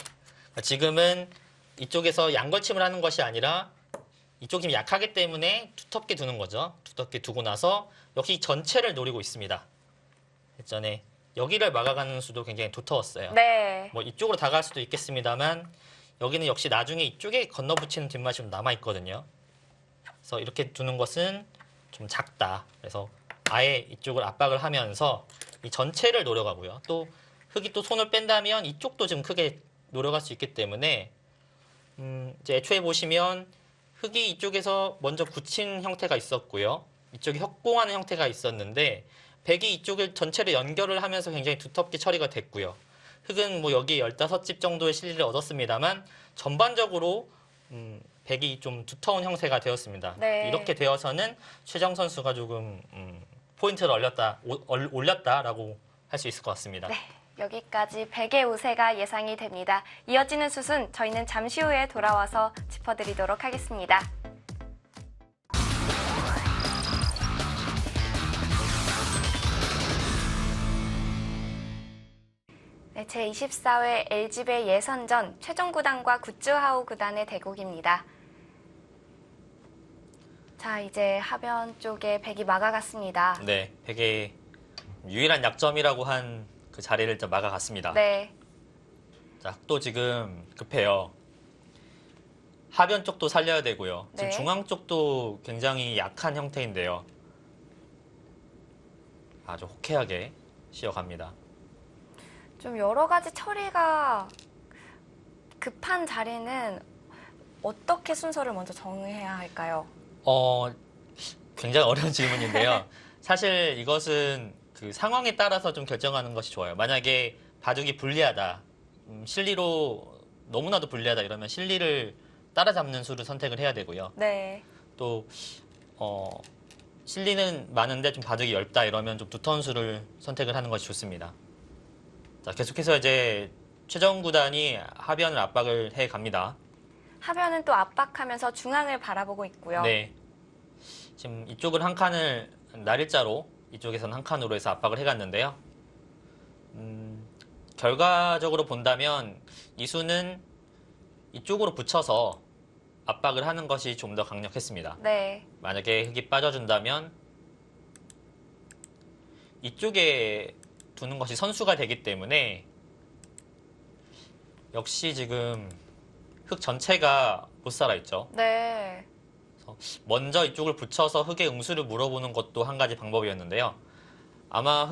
지금은 이쪽에서 양걸침을 하는 것이 아니라 이쪽이 약하기 때문에 두텁게 두는 거죠. 두텁게 두고 나서 역시 전체를 노리고 있습니다. 예전에 여기를 막아가는 수도 굉장히 두터웠어요. 네. 뭐 이쪽으로 다가갈 수도 있겠습니다만 여기는 역시 나중에 이쪽에 건너붙이는 뒷맛이 좀 남아있거든요. 그래서 이렇게 두는 것은 좀 작다. 그래서 아예 이쪽을 압박을 하면서 이 전체를 노려가고요. 또 흑이 또 손을 뺀다면 이쪽도 좀 크게 노려갈 수 있기 때문에 이제 애초에 보시면 흑이 이쪽에서 먼저 굳힌 형태가 있었고요. 이쪽에 협공하는 형태가 있었는데 백이 이쪽을 전체를 연결을 하면서 굉장히 두텁게 처리가 됐고요. 흑은 뭐 여기 15집 정도의 실리를 얻었습니다만 전반적으로 백이 좀 두터운 형태가 되었습니다. 네. 이렇게 되어서는 최정 선수가 조금 포인트를 올렸다라고 할 수 있을 것 같습니다. 네. 여기까지 백의 우세가 예상이 됩니다. 이어지는 수순 저희는 잠시 후에 돌아와서 짚어드리도록 하겠습니다. 네, 제24회 LG배 예선전 최종구단과 굿즈하우 구단의 대국입니다. 자, 이제 하변 쪽에 백이 막아갔습니다. 네, 백의 유일한 약점이라고 한 그 자리를 일단 막아갔습니다. 네. 자, 또 지금 급해요. 하변 쪽도 살려야 되고요. 지금 네. 중앙 쪽도 굉장히 약한 형태인데요. 아주 호쾌하게 쉬어갑니다. 좀 여러 가지 처리가 급한 자리는 어떻게 순서를 먼저 정해야 할까요? 굉장히 어려운 질문인데요. 사실 이것은 그 상황에 따라서 좀 결정하는 것이 좋아요. 만약에 바둑이 불리하다, 실리로 너무나도 불리하다 이러면 실리를 따라잡는 수를 선택을 해야 되고요. 네. 또 실리는 많은데 좀 바둑이 얇다 이러면 좀 두터운 수를 선택을 하는 것이 좋습니다. 자, 계속해서 이제 최정 구단이 하변을 압박을 해 갑니다. 하변은 또 압박하면서 중앙을 바라보고 있고요. 네. 지금 이쪽은 한 칸을 날일자로, 이쪽에서는 한 칸으로 해서 압박을 해갔는데요. 결과적으로 본다면 이수는 이쪽으로 붙여서 압박을 하는 것이 좀 더 강력했습니다. 네. 만약에 흙이 빠져준다면 이쪽에 두는 것이 선수가 되기 때문에 역시 지금 흙 전체가 못 살아있죠. 네. 먼저 이쪽을 붙여서 흙의 응수를 물어보는 것도 한 가지 방법이었는데요. 아마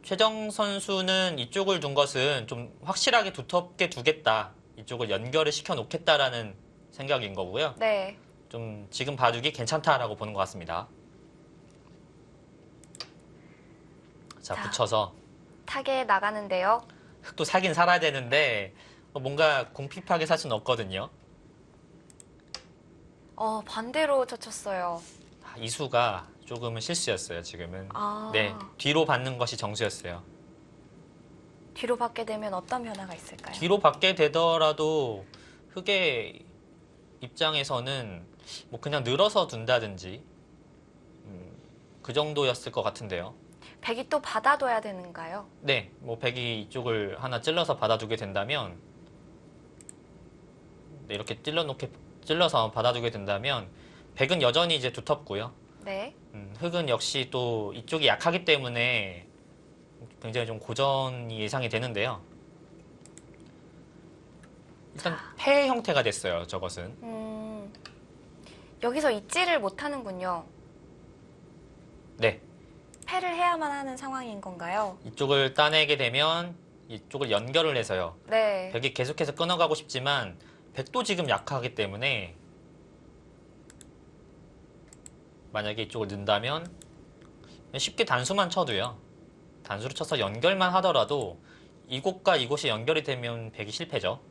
최정 선수는 이쪽을 둔 것은 좀 확실하게 두텁게 두겠다. 이쪽을 연결을 시켜 놓겠다라는 생각인 거고요. 네. 좀 지금 봐주기 괜찮다라고 보는 것 같습니다. 자, 자. 붙여서 타겟 나가는데요. 흙도 사긴 살아야 되는데 뭔가 궁핍하게 살 수는 없거든요. 반대로 젖혔어요. 이수가 조금은 실수였어요, 지금은. 아. 네, 뒤로 받는 것이 정수였어요. 뒤로 받게 되면 어떤 변화가 있을까요? 뒤로 받게 되더라도 흙의 입장에서는 뭐 그냥 늘어서 둔다든지 그 정도였을 것 같은데요. 백이 또 받아둬야 되는가요? 네, 뭐 백이 이쪽을 하나 찔러서 받아두게 된다면 네, 이렇게 찔러서 받아두게 된다면 백은 여전히 이제 두텁고요. 네. 흙은 역시 또 이쪽이 약하기 때문에 굉장히 좀 고전이 예상이 되는데요. 일단 패 형태가 됐어요, 저것은. 여기서 잊지를 못하는군요. 네, 패를 해야만 하는 상황인 건가요? 이쪽을 따내게 되면 이쪽을 연결을 해서요. 네. 백이 계속해서 끊어가고 싶지만 백도 지금 약하기 때문에 만약에 이쪽을 넣는다면 쉽게 단수만 쳐도요. 단수를 쳐서 연결만 하더라도 이곳과 이곳이 연결이 되면 백이 실패죠.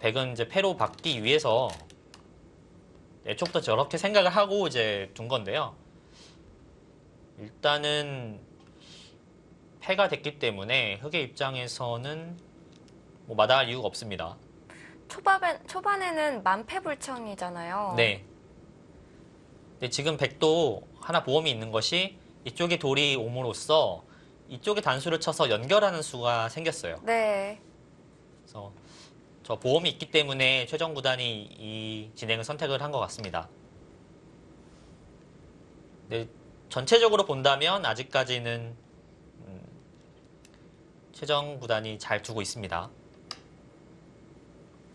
백은 이제 패로 받기 위해서 애초부터 저렇게 생각을 하고 이제 둔 건데요. 일단은 패가 됐기 때문에 흙의 입장에서는 뭐 마다할 이유가 없습니다. 초반에는 만패불청이잖아요. 네. 근데 지금 백도 하나 보험이 있는 것이 이쪽에 돌이 옴으로써 이쪽에 단수를 쳐서 연결하는 수가 생겼어요. 네. 그래서 저 보험이 있기 때문에 최정 구단이 이 진행을 선택을 한 것 같습니다. 네, 전체적으로 본다면 아직까지는 최정 구단이 잘 두고 있습니다.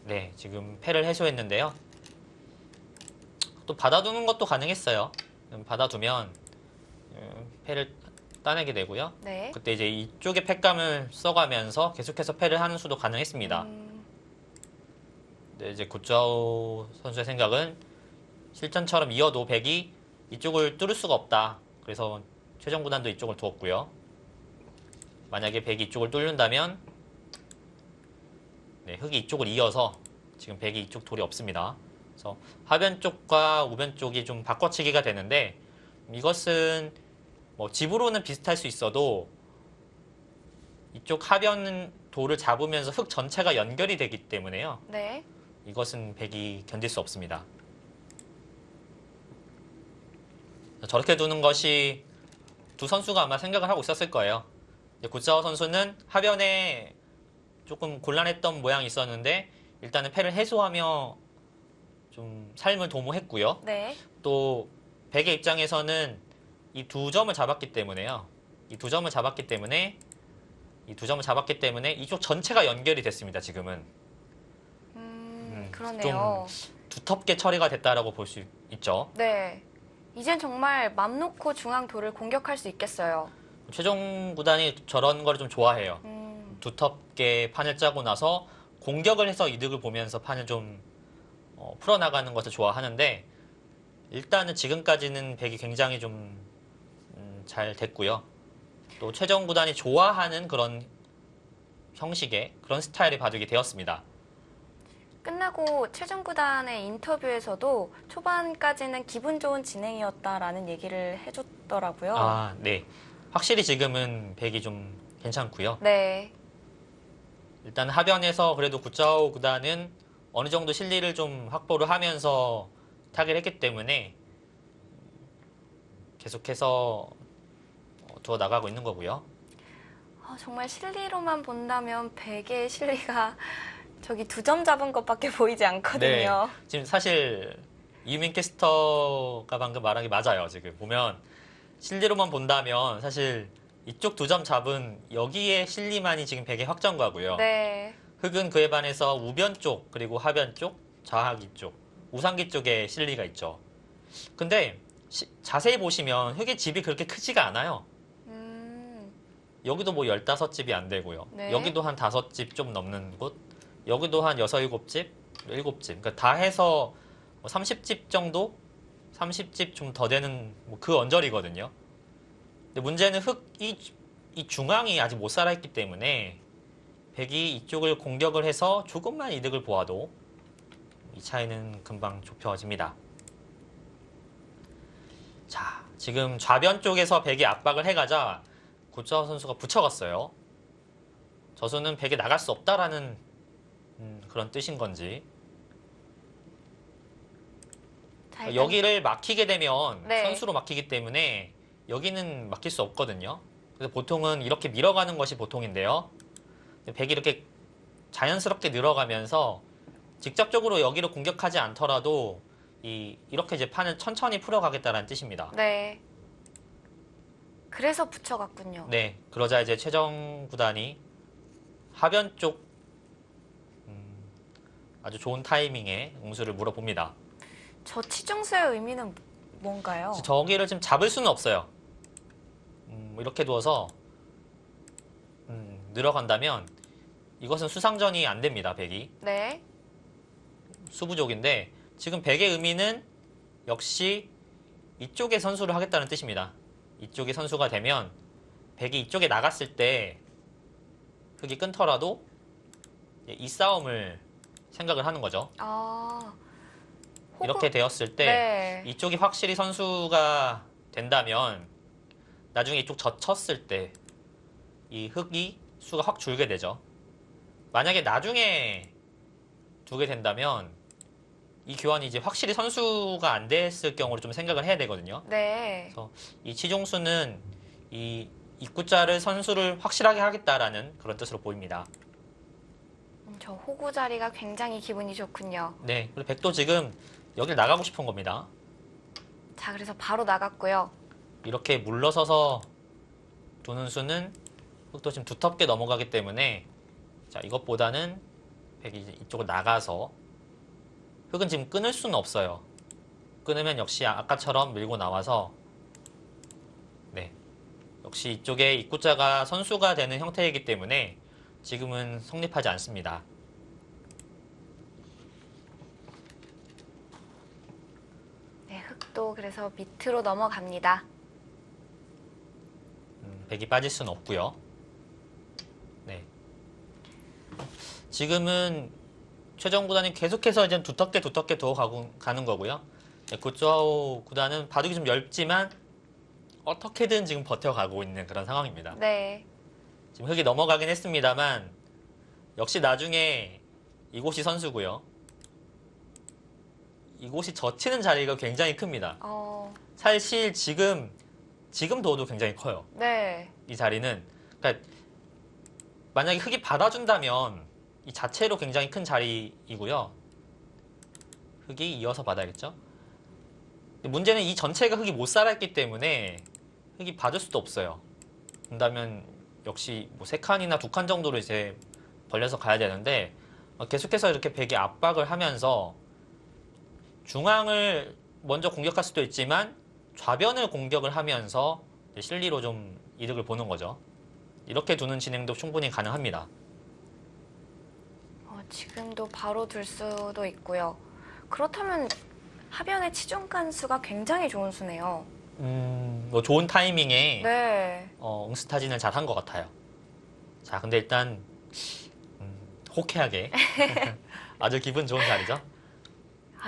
네, 지금 패를 해소했는데요. 또 받아두는 것도 가능했어요. 받아두면 패를 따내게 되고요. 네. 그때 이제 이쪽에 패감을 써가면서 계속해서 패를 하는 수도 가능했습니다. 네, 이제 고짜오 선수의 생각은 실전처럼 이어도 백이 이쪽을 뚫을 수가 없다. 그래서 최정 구단도 이쪽을 두었고요. 만약에 백이 이쪽을 뚫는다면 네, 흙이 이쪽을 이어서 지금 백이 이쪽 돌이 없습니다. 그래서 하변 쪽과 우변 쪽이 좀 바꿔치기가 되는데 이것은 뭐 집으로는 비슷할 수 있어도 이쪽 하변 돌을 잡으면서 흙 전체가 연결이 되기 때문에요. 네. 이것은 백이 견딜 수 없습니다. 저렇게 두는 것이 두 선수가 아마 생각을 하고 있었을 거예요. 고짜오 선수는 하변에 조금 곤란했던 모양이 있었는데 일단은 패를 해소하며 좀 삶을 도모했고요. 네. 또 백의 입장에서는 이 두 점을 잡았기 때문에요. 이 두 점을 잡았기 때문에 이쪽 전체가 연결이 됐습니다. 지금은 그러네요. 좀 두텁게 처리가 됐다라고 볼 수 있죠. 네. 이젠 정말 맘 놓고 중앙 돌을 공격할 수 있겠어요. 최종 구단이 저런 걸 좀 좋아해요. 두텁게 판을 짜고 나서 공격을 해서 이득을 보면서 판을 좀 풀어나가는 것을 좋아하는데 일단은 지금까지는 백이 굉장히 좀 잘 됐고요. 또 최정 구단이 좋아하는 그런 형식의 그런 스타일의 바둑이 되었습니다. 끝나고 최종 구단의 인터뷰에서도 초반까지는 기분 좋은 진행이었다라는 얘기를 해줬더라고요. 아, 네. 확실히 지금은 백이 좀 괜찮고요. 네. 일단 하변에서 그래도 굿자오 구단은 어느 정도 실리를 좀 확보를 하면서 타기를 했기 때문에 계속해서 두어 나가고 있는 거고요. 정말 실리로만 본다면 베개의 실리가 저기 2점 잡은 것밖에 보이지 않거든요. 지금 사실 이유민 캐스터가 방금 말한 게 맞아요. 지금 보면 실리로만 본다면 사실 이쪽 2점 잡은 여기에 실리만이 지금 100의 확정과고요. 네. 흑은 그에 반해서 우변 쪽 그리고 하변 쪽, 좌하기 쪽, 우상기 쪽에 실리가 있죠. 근데 자세히 보시면 흑의 집이 그렇게 크지가 않아요. 여기도 뭐 15집이 안 되고요. 네. 여기도 한 5집 좀 넘는 곳, 여기도 한 6, 7집, 7집. 그러니까 다 해서 30집 정도? 30집 좀 더 되는 그 언저리거든요. 근데 문제는 이 중앙이 아직 못 살아있기 때문에 백이 이쪽을 공격을 해서 조금만 이득을 보아도 이 차이는 금방 좁혀집니다. 자, 지금 좌변 쪽에서 백이 압박을 해가자 고짜오 선수가 붙여갔어요. 저수는 백에 나갈 수 없다라는 그런 뜻인 건지. 자, 일단 여기를 막히게 되면 네. 선수로 막히기 때문에 여기는 막힐 수 없거든요. 그래서 보통은 이렇게 밀어가는 것이 보통인데요. 백이 이렇게 자연스럽게 늘어가면서 직접적으로 여기를 공격하지 않더라도 이렇게 이제 판을 천천히 풀어가겠다는 뜻입니다. 네. 그래서 붙여갔군요. 네, 그러자 이제 최정 구단이 하변 쪽 아주 좋은 타이밍에 응수를 물어봅니다. 저 치중수의 의미는 뭔가요? 저기를 지금 잡을 수는 없어요. 이렇게 두어서 늘어간다면 이것은 수상전이 안 됩니다. 백이 네. 수부족인데 지금 백의 의미는 역시 이쪽에 선수를 하겠다는 뜻입니다. 이쪽에 선수가 되면 백이 이쪽에 나갔을 때 흑이 끊더라도 이 싸움을 생각을 하는 거죠. 이렇게 되었을 때 네. 이쪽이 확실히 선수가 된다면 나중에 이쪽 젖혔을 때 이 흑이 수가 확 줄게 되죠. 만약에 나중에 두게 된다면 이 교환이 이제 확실히 선수가 안 됐을 경우를 좀 생각을 해야 되거든요. 네. 그래서 이 치종수는 이 입구자를 선수를 확실하게 하겠다라는 그런 뜻으로 보입니다. 저 호구 자리가 굉장히 기분이 좋군요. 네, 그리고 백도 지금 여길 나가고 싶은 겁니다. 자, 그래서 바로 나갔고요. 이렇게 물러서서 두는 수는 흑도 지금 두텁게 넘어가기 때문에 자 이것보다는 백이 이제 이쪽으로 나가서 흑은 지금 끊을 수는 없어요. 끊으면 역시 아까처럼 밀고 나와서 네 역시 이쪽에 입구자가 선수가 되는 형태이기 때문에 지금은 성립하지 않습니다. 네, 흑도 그래서 밑으로 넘어갑니다. 백이 빠질 수는 없고요. 네. 지금은 최정 구단이 계속해서 이제 두텁게 두어 가는 거고요. 네, 고짜오 구단은 바둑이 좀 얇지만 어떻게든 지금 버텨가고 있는 그런 상황입니다. 네. 지금 흑이 넘어가긴 했습니다만 역시 나중에 이곳이 선수고요. 이곳이 젖히는 자리가 굉장히 큽니다. 사실 지금 둬도 굉장히 커요. 네. 이 자리는 그러니까 만약에 흑이 받아준다면 이 자체로 굉장히 큰 자리이고요. 흑이 이어서 받아야겠죠. 근데 문제는 이 전체가 흑이 못 살아있기 때문에 흑이 받을 수도 없어요. 그런다면 역시 뭐 3칸이나 2칸 정도로 이제 벌려서 가야 되는데 계속해서 이렇게 백이 압박을 하면서 중앙을 먼저 공격할 수도 있지만 좌변을 공격을 하면서 실리로 좀 이득을 보는 거죠. 이렇게 두는 진행도 충분히 가능합니다. 지금도 바로 둘 수도 있고요. 그렇다면 하변의 치중간 수가 굉장히 좋은 수네요. 뭐 좋은 타이밍에 네. 응스타진을 잘 한 것 같아요. 자, 근데 일단 호쾌하게 아주 기분 좋은 자리죠.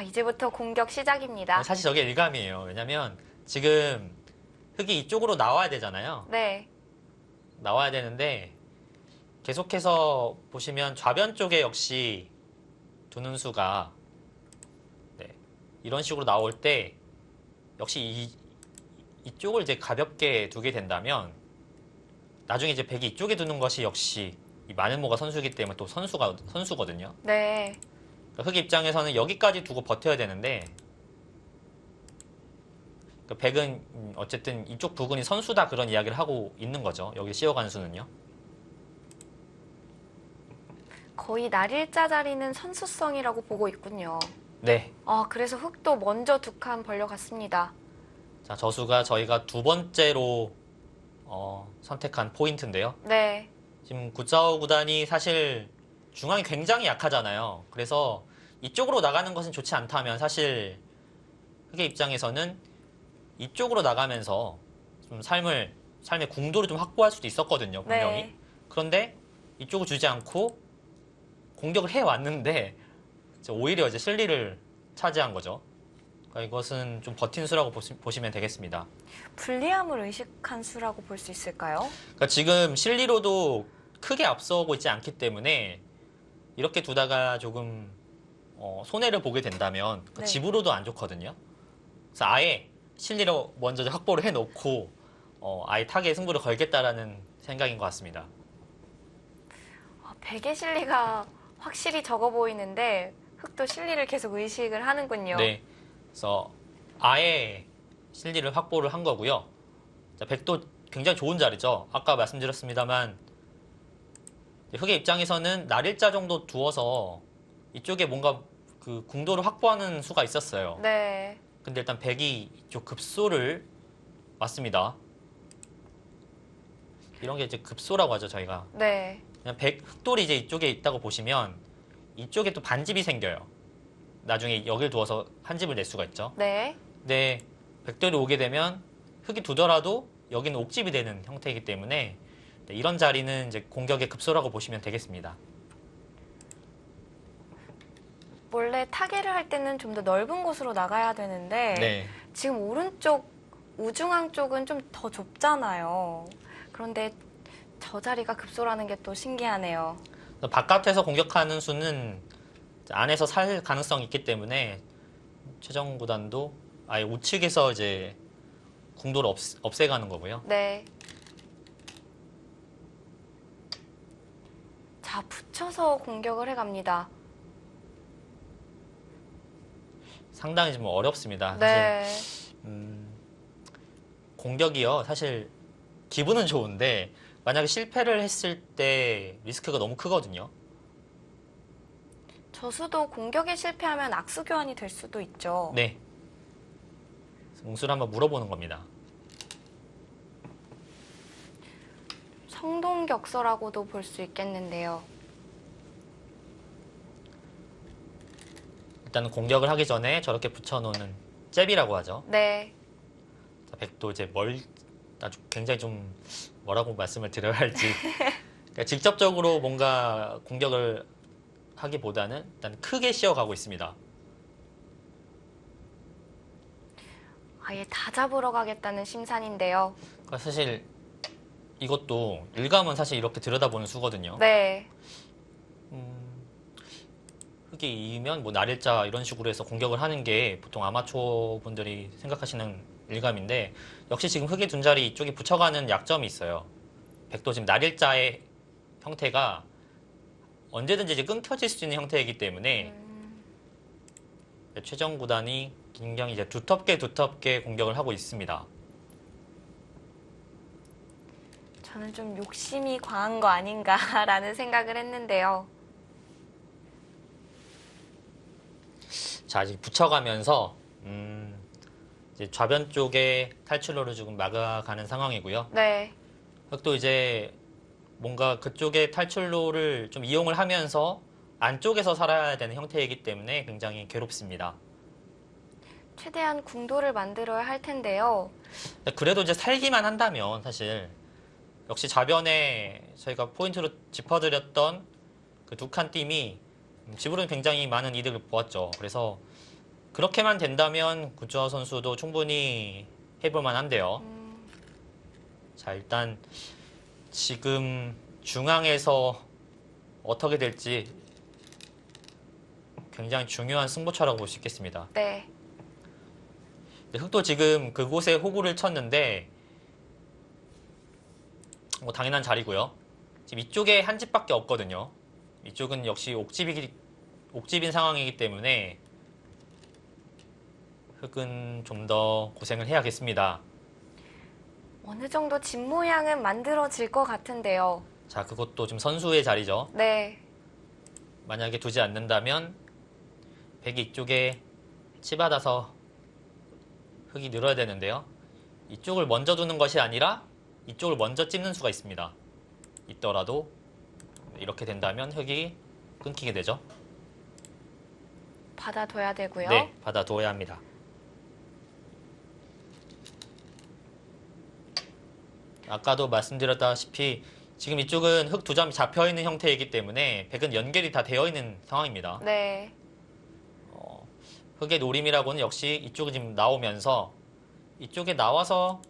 이제부터 공격 시작입니다. 사실 저게 일감이에요. 왜냐면 지금 흑이 이쪽으로 나와야 되잖아요. 네. 나와야 되는데 계속해서 보시면 좌변 쪽에 역시 두는 수가 네, 이런 식으로 나올 때 역시 이쪽을 이제 가볍게 두게 된다면 나중에 이제 백이 이쪽에 두는 것이 역시 이 마늘모가 선수이기 때문에 또 선수거든요. 네. 그러니까 흑 입장에서는 여기까지 두고 버텨야 되는데 그러니까 백은 어쨌든 이쪽 부근이 선수다 그런 이야기를 하고 있는 거죠. 여기 씌어간 수는요. 거의 날일자 자리는 선수성이라고 보고 있군요. 네. 그래서 흑도 먼저 두 칸 벌려갔습니다. 자, 저수가 저희가 두 번째로 선택한 포인트인데요. 네. 지금 구짜오 구단이 사실 중앙이 굉장히 약하잖아요. 그래서 이쪽으로 나가는 것은 좋지 않다면 사실 흑의 입장에서는 이쪽으로 나가면서 좀 삶의 궁도를 좀 확보할 수도 있었거든요. 분명히. 네. 그런데 이쪽을 주지 않고 공격을 해왔는데 오히려 이제 실리를 차지한 거죠. 그러니까 이것은 좀 버틴 수라고 보시면 되겠습니다. 불리함을 의식한 수라고 볼 수 있을까요? 그러니까 지금 실리로도 크게 앞서고 있지 않기 때문에 이렇게 두다가 조금 손해를 보게 된다면 네. 집으로도 안 좋거든요. 그래서 아예 실리로 먼저 확보를 해놓고 아예 타겟 승부를 걸겠다라는 생각인 것 같습니다. 백의 실리가 확실히 적어 보이는데 흑도 실리를 계속 의식을 하는군요. 네, 그래서 아예 실리를 확보를 한 거고요. 자, 백도 굉장히 좋은 자리죠. 아까 말씀드렸습니다만 흑의 입장에서는 날일자 정도 두어서 이쪽에 뭔가 그 궁도를 확보하는 수가 있었어요. 네. 근데 일단 백이 이쪽 급소를 맞습니다. 이런 게 이제 급소라고 하죠, 저희가. 네. 그냥 흑돌이 이제 이쪽에 있다고 보시면 이쪽에 또 반집이 생겨요. 나중에 여길 두어서 한 집을 낼 수가 있죠. 네. 근데 백돌이 오게 되면 흑이 두더라도 여기는 옥집이 되는 형태이기 때문에 이런 자리는 이제 공격의 급소라고 보시면 되겠습니다. 원래 타겟을 할 때는 좀 더 넓은 곳으로 나가야 되는데 네. 지금 오른쪽 우중앙 쪽은 좀 더 좁잖아요. 그런데 저 자리가 급소라는 게 또 신기하네요. 바깥에서 공격하는 수는 안에서 살 가능성이 있기 때문에 최정 구단도 아예 우측에서 이제 궁도를 없애가는 거고요. 네. 자, 붙여서 공격을 해갑니다. 상당히 좀 어렵습니다. 네. 사실 공격이요. 사실 기분은 좋은데 만약에 실패를 했을 때 리스크가 너무 크거든요. 저수도 공격에 실패하면 악수 교환이 될 수도 있죠. 네. 응수를 한번 물어보는 겁니다. 성동격서라고도 볼 수 있겠는데요. 일단 공격을 하기 전에 저렇게 붙여놓는 잽이라고 하죠. 네. 자, 백도 이제 아주 굉장히 좀 뭐라고 말씀을 드려야 할지 그러니까 직접적으로 뭔가 공격을 하기보다는 일단 크게 씌어가고 있습니다. 아예 다 잡으러 가겠다는 심산인데요. 그러니까 사실 이것도 일감은 사실 이렇게 들여다보는 수거든요. 네. 흑이 이기면 뭐 날일자 이런 식으로 해서 공격을 하는 게 보통 아마추어 분들이 생각하시는 일감인데 역시 지금 흑의 둔 자리 이쪽에 붙여가는 약점이 있어요. 백도 지금 날일자의 형태가 언제든지 이제 끊겨질 수 있는 형태이기 때문에 최정 구단이 굉장히 이제 두텁게 공격을 하고 있습니다. 저는 좀 욕심이 과한 거 아닌가라는 생각을 했는데요. 자, 이제 붙여가면서 이제 좌변 쪽에 탈출로를 지금 막아가는 상황이고요. 네. 흑도 이제 뭔가 그쪽에 탈출로를 좀 이용을 하면서 안쪽에서 살아야 되는 형태이기 때문에 굉장히 괴롭습니다. 최대한 궁도를 만들어야 할 텐데요. 그래도 이제 살기만 한다면 사실 역시 좌변에 저희가 포인트로 짚어드렸던 그 두 칸 띠이 집으로는 굉장히 많은 이득을 보았죠. 그래서 그렇게만 된다면 구주아 선수도 충분히 해볼 만한데요. 자, 일단 지금 중앙에서 어떻게 될지 굉장히 중요한 승부처라고 볼 수 있겠습니다. 네. 흑도 지금 그곳에 호구를 쳤는데 뭐 당연한 자리고요. 지금 이쪽에 한 집밖에 없거든요. 이쪽은 역시 옥집인 상황이기 때문에 흑은 좀 더 고생을 해야겠습니다. 어느 정도 집 모양은 만들어질 것 같은데요. 자, 그것도 좀 선수의 자리죠. 네. 만약에 두지 않는다면 백이 이쪽에 치받아서 흑이 늘어야 되는데요. 이쪽을 먼저 두는 것이 아니라 이쪽을 먼저 찝는 수가 있습니다. 있더라도 이렇게 된다면 흑이 끊기게 되죠. 받아둬야 되고요. 네, 받아둬야 합니다. 아까도 말씀드렸다시피 지금 이쪽은 흑 두 점이 잡혀있는 형태이기 때문에 백은 연결이 다 되어 있는 상황입니다. 네. 흑의 노림이라고는 역시 이쪽이 지금 나오면서 이쪽에 나와서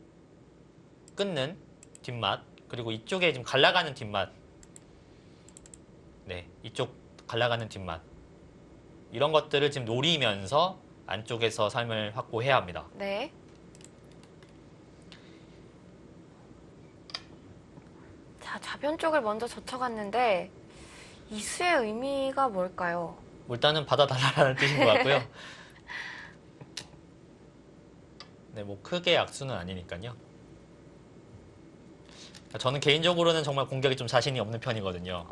끊는 뒷맛, 그리고 이쪽에 지금 갈라가는 뒷맛, 네, 이쪽 갈라가는 뒷맛, 이런 것들을 지금 노리면서 안쪽에서 삶을 확보해야 합니다. 네. 자, 좌변 쪽을 먼저 젖혀갔는데 이 수의 의미가 뭘까요? 일단은 받아달라는 뜻인 것 같고요. 네, 뭐 크게 악수는 아니니까요. 저는 개인적으로는 정말 공격이 좀 자신이 없는 편이거든요.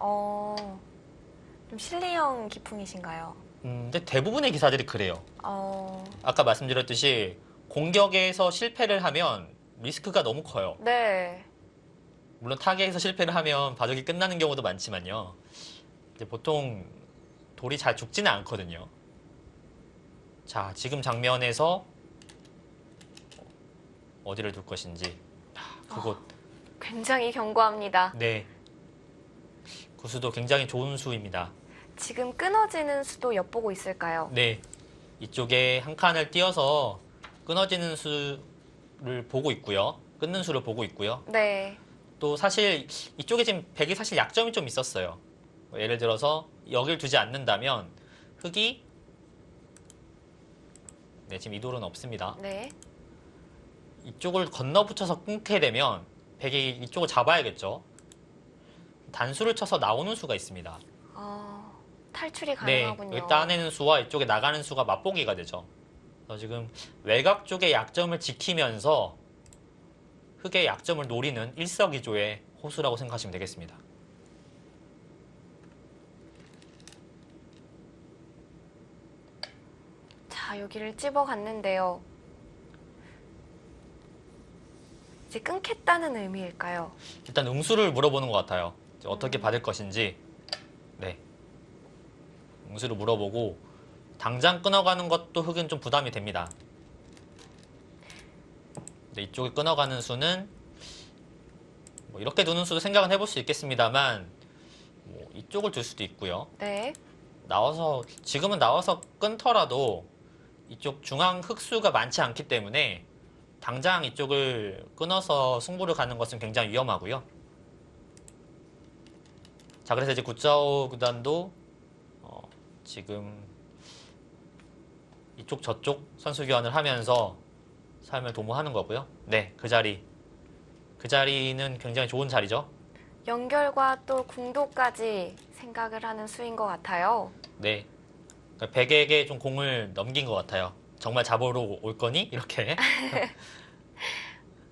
좀 실리형 기풍이신가요? 근데 대부분의 기사들이 그래요. 어, 아까 말씀드렸듯이 공격에서 실패를 하면 리스크가 너무 커요. 네. 물론 타겟에서 실패를 하면 바둑이 끝나는 경우도 많지만요. 이제 보통 돌이 잘 죽지는 않거든요. 자, 지금 장면에서 어디를 둘 것인지. 그곳. 굉장히 견고합니다. 네. 그 수도 굉장히 좋은 수입니다. 지금 끊어지는 수도 엿보고 있을까요? 네. 이쪽에 한 칸을 띄어서 끊어지는 수를 보고 있고요. 끊는 수를 보고 있고요. 네. 또 사실 이쪽에 지금 백이 사실 약점이 좀 있었어요. 예를 들어서 여길 두지 않는다면 흑이 네, 지금 이 돌은 없습니다. 네. 이쪽을 건너붙여서 끊게 되면 백이 이쪽을 잡아야겠죠. 단수를 쳐서 나오는 수가 있습니다. 탈출이 네, 가능하군요. 여기 따내는 수와 이쪽에 나가는 수가 맞보기가 되죠. 그래서 지금 외곽 쪽의 약점을 지키면서 흑의 약점을 노리는 일석이조의 호수라고 생각하시면 되겠습니다. 자, 여기를 찝어갔는데요. 이제 끊겠다는 의미일까요? 일단 응수를 물어보는 것 같아요. 이제 어떻게 받을 것인지. 네. 응수를 물어보고 당장 끊어가는 것도 흑은 좀 부담이 됩니다. 근데 이쪽에 끊어가는 수는 뭐 이렇게 두는 수도 생각은 해볼 수 있겠습니다만 뭐 이쪽을 둘 수도 있고요. 네. 지금은 나와서 끊더라도 이쪽 중앙 흑수가 많지 않기 때문에 당장 이쪽을 끊어서 승부를 가는 것은 굉장히 위험하고요. 자, 그래서 이제 구짜오 구단도 지금 이쪽 저쪽 선수 교환을 하면서 삶을 도모하는 거고요. 네, 그 자리는 굉장히 좋은 자리죠. 연결과 또 궁도까지 생각을 하는 수인 것 같아요. 네, 그러니까 백에게 좀 공을 넘긴 것 같아요. 정말 잡으러 올 거니? 이렇게.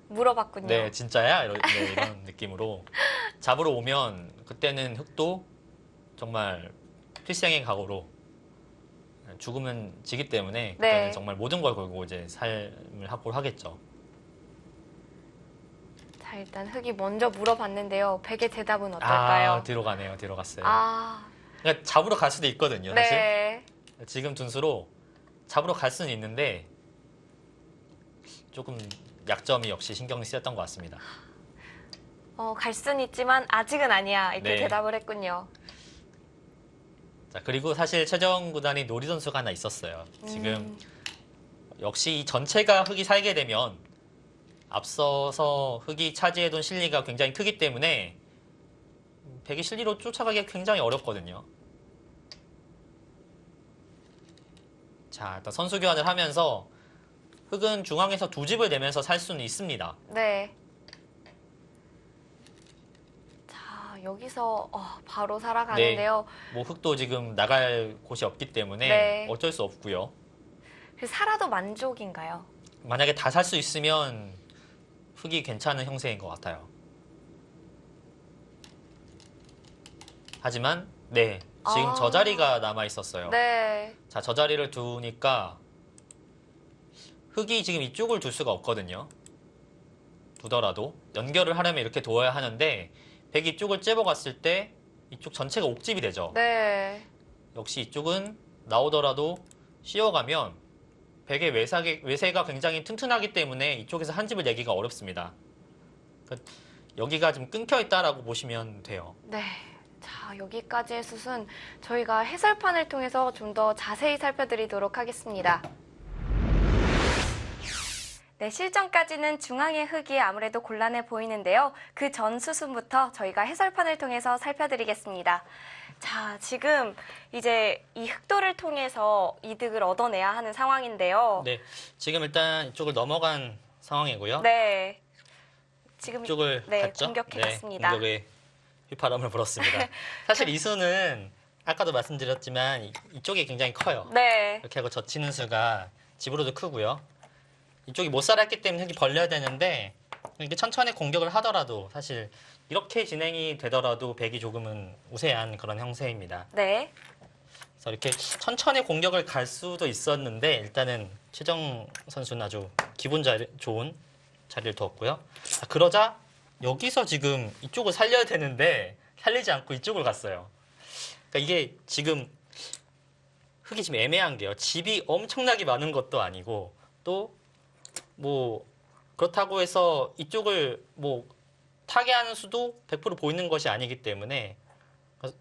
물어봤군요. 네, 진짜야? 네, 이런 느낌으로. 잡으러 오면 그때는 흑도 정말 필생의 각오로 죽으면 지기 때문에 그때는 네. 정말 모든 걸 걸고 이제 삶을 확보를 하겠죠. 자, 일단 흑이 먼저 물어봤는데요. 백의 대답은 어떨까요? 뒤로 가네요. 뒤로 갔어요. 그러니까 잡으러 갈 수도 있거든요, 사실. 네. 지금 둔수로 잡으러 갈 수는 있는데 조금 약점이 역시 신경이 쓰였던 것 같습니다. 갈 수는 있지만 아직은 아니야. 이렇게 네. 대답을 했군요. 자, 그리고 사실 최정 구단이 노리던 수가 하나 있었어요. 지금 음. 역시 이 전체가 흑이 살게 되면 앞서서 흑이 차지해둔 실리가 굉장히 크기 때문에 백이 실리로 쫓아가기가 굉장히 어렵거든요. 자, 일단 선수 교환을 하면서 흑은 중앙에서 두 집을 내면서 살 수는 있습니다. 네. 자, 여기서 바로 살아가는데요. 뭐 흑도 지금 나갈 곳이 없기 때문에 네. 어쩔 수 없고요. 그래서 살아도 만족인가요? 만약에 다 살 수 있으면 흑이 괜찮은 형세인 것 같아요. 하지만 네, 지금 저 자리가 남아 있었어요. 네. 자, 저 자리를 두니까 흑이 지금 이쪽을 둘 수가 없거든요. 두더라도 연결을 하려면 이렇게 두어야 하는데 백이 이쪽을 째려갔을 때 이쪽 전체가 옥집이 되죠. 네. 역시 이쪽은 나오더라도 씌워가면 백의 외세가 굉장히 튼튼하기 때문에 이쪽에서 한 집을 내기가 어렵습니다. 그러니까 여기가 좀 끊겨 있다라고 보시면 돼요. 네. 자, 여기까지의 숫은 저희가 해설판을 통해서 좀 더 자세히 살펴드리도록 하겠습니다. 네, 실전까지는 중앙의 흑이 아무래도 곤란해 보이는데요. 그 전 수순부터 저희가 해설판을 통해서 살펴드리겠습니다. 자, 지금 이제 이 흑도를 통해서 이득을 얻어내야 하는 상황인데요. 네, 지금 일단 이쪽을 넘어간 상황이고요. 네. 지금 이쪽을 갔죠? 공격해봤습니다. 네, 공격에 휘파람을 불었습니다. 사실 이 수는 아까도 말씀드렸지만 이쪽이 굉장히 커요. 네. 이렇게 하고 젖히는 수가 집으로도 크고요. 이쪽이 못 살았기 때문에 흙이 벌려야 되는데 이렇게 천천히 공격을 하더라도 사실 이렇게 진행이 되더라도 백이 조금은 우세한 그런 형세입니다. 네. 그래서 이렇게 천천히 공격을 갈 수도 있었는데 일단은 최정 선수는 아주 기분 좋은 자리를 두었고요. 자, 그러자 여기서 지금 이쪽을 살려야 되는데 살리지 않고 이쪽을 갔어요. 그러니까 이게 지금 흙이 지금 애매한 게요. 집이 엄청나게 많은 것도 아니고 또 뭐 그렇다고 해서 이쪽을 뭐 타개하는 수도 100% 보이는 것이 아니기 때문에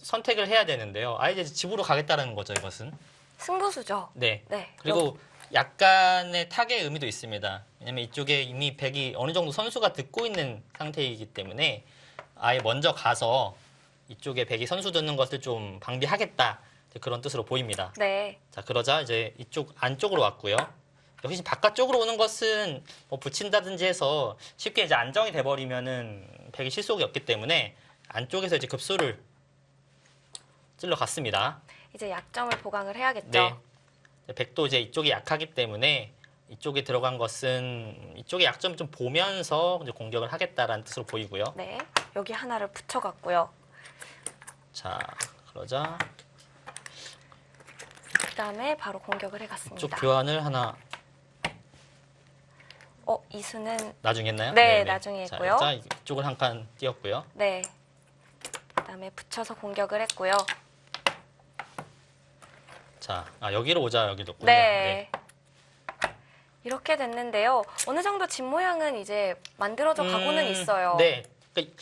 선택을 해야 되는데요. 아예 이제 집으로 가겠다는 거죠, 이것은. 승부수죠. 네. 네. 그리고 약간의 타개의 의미도 있습니다. 왜냐면 이쪽에 이미 백이 어느 정도 선수가 듣고 있는 상태이기 때문에 아예 먼저 가서 이쪽에 백이 선수 듣는 것을 좀 방비하겠다. 그런 뜻으로 보입니다. 네. 자, 그러자 이제 이쪽 안쪽으로 왔고요. 여기 바깥쪽으로 오는 것은 뭐 붙인다든지 해서 쉽게 이제 안정이 돼버리면은 백이 실속이 없기 때문에 안쪽에서 이제 급소를 찔러 갔습니다. 이제 약점을 보강을 해야겠죠. 네. 백도 이제 이쪽이 약하기 때문에 이쪽에 들어간 것은 이쪽의 약점을 좀 보면서 이제 공격을 하겠다라는 뜻으로 보이고요. 네. 여기 하나를 붙여갔고요. 자, 그러자 그다음에 바로 공격을 이쪽 해갔습니다. 교환을 하나 이수는 나중에 했나요? 네, 네네. 나중에 자, 했고요. 자, 이쪽을 한 칸 띄웠고요. 네. 그다음에 붙여서 공격을 했고요. 자, 여기로 오자 여기 뒀군요. 네. 이렇게 됐는데요. 어느 정도 집 모양은 이제 만들어져 가고는 있어요. 네. 그러니까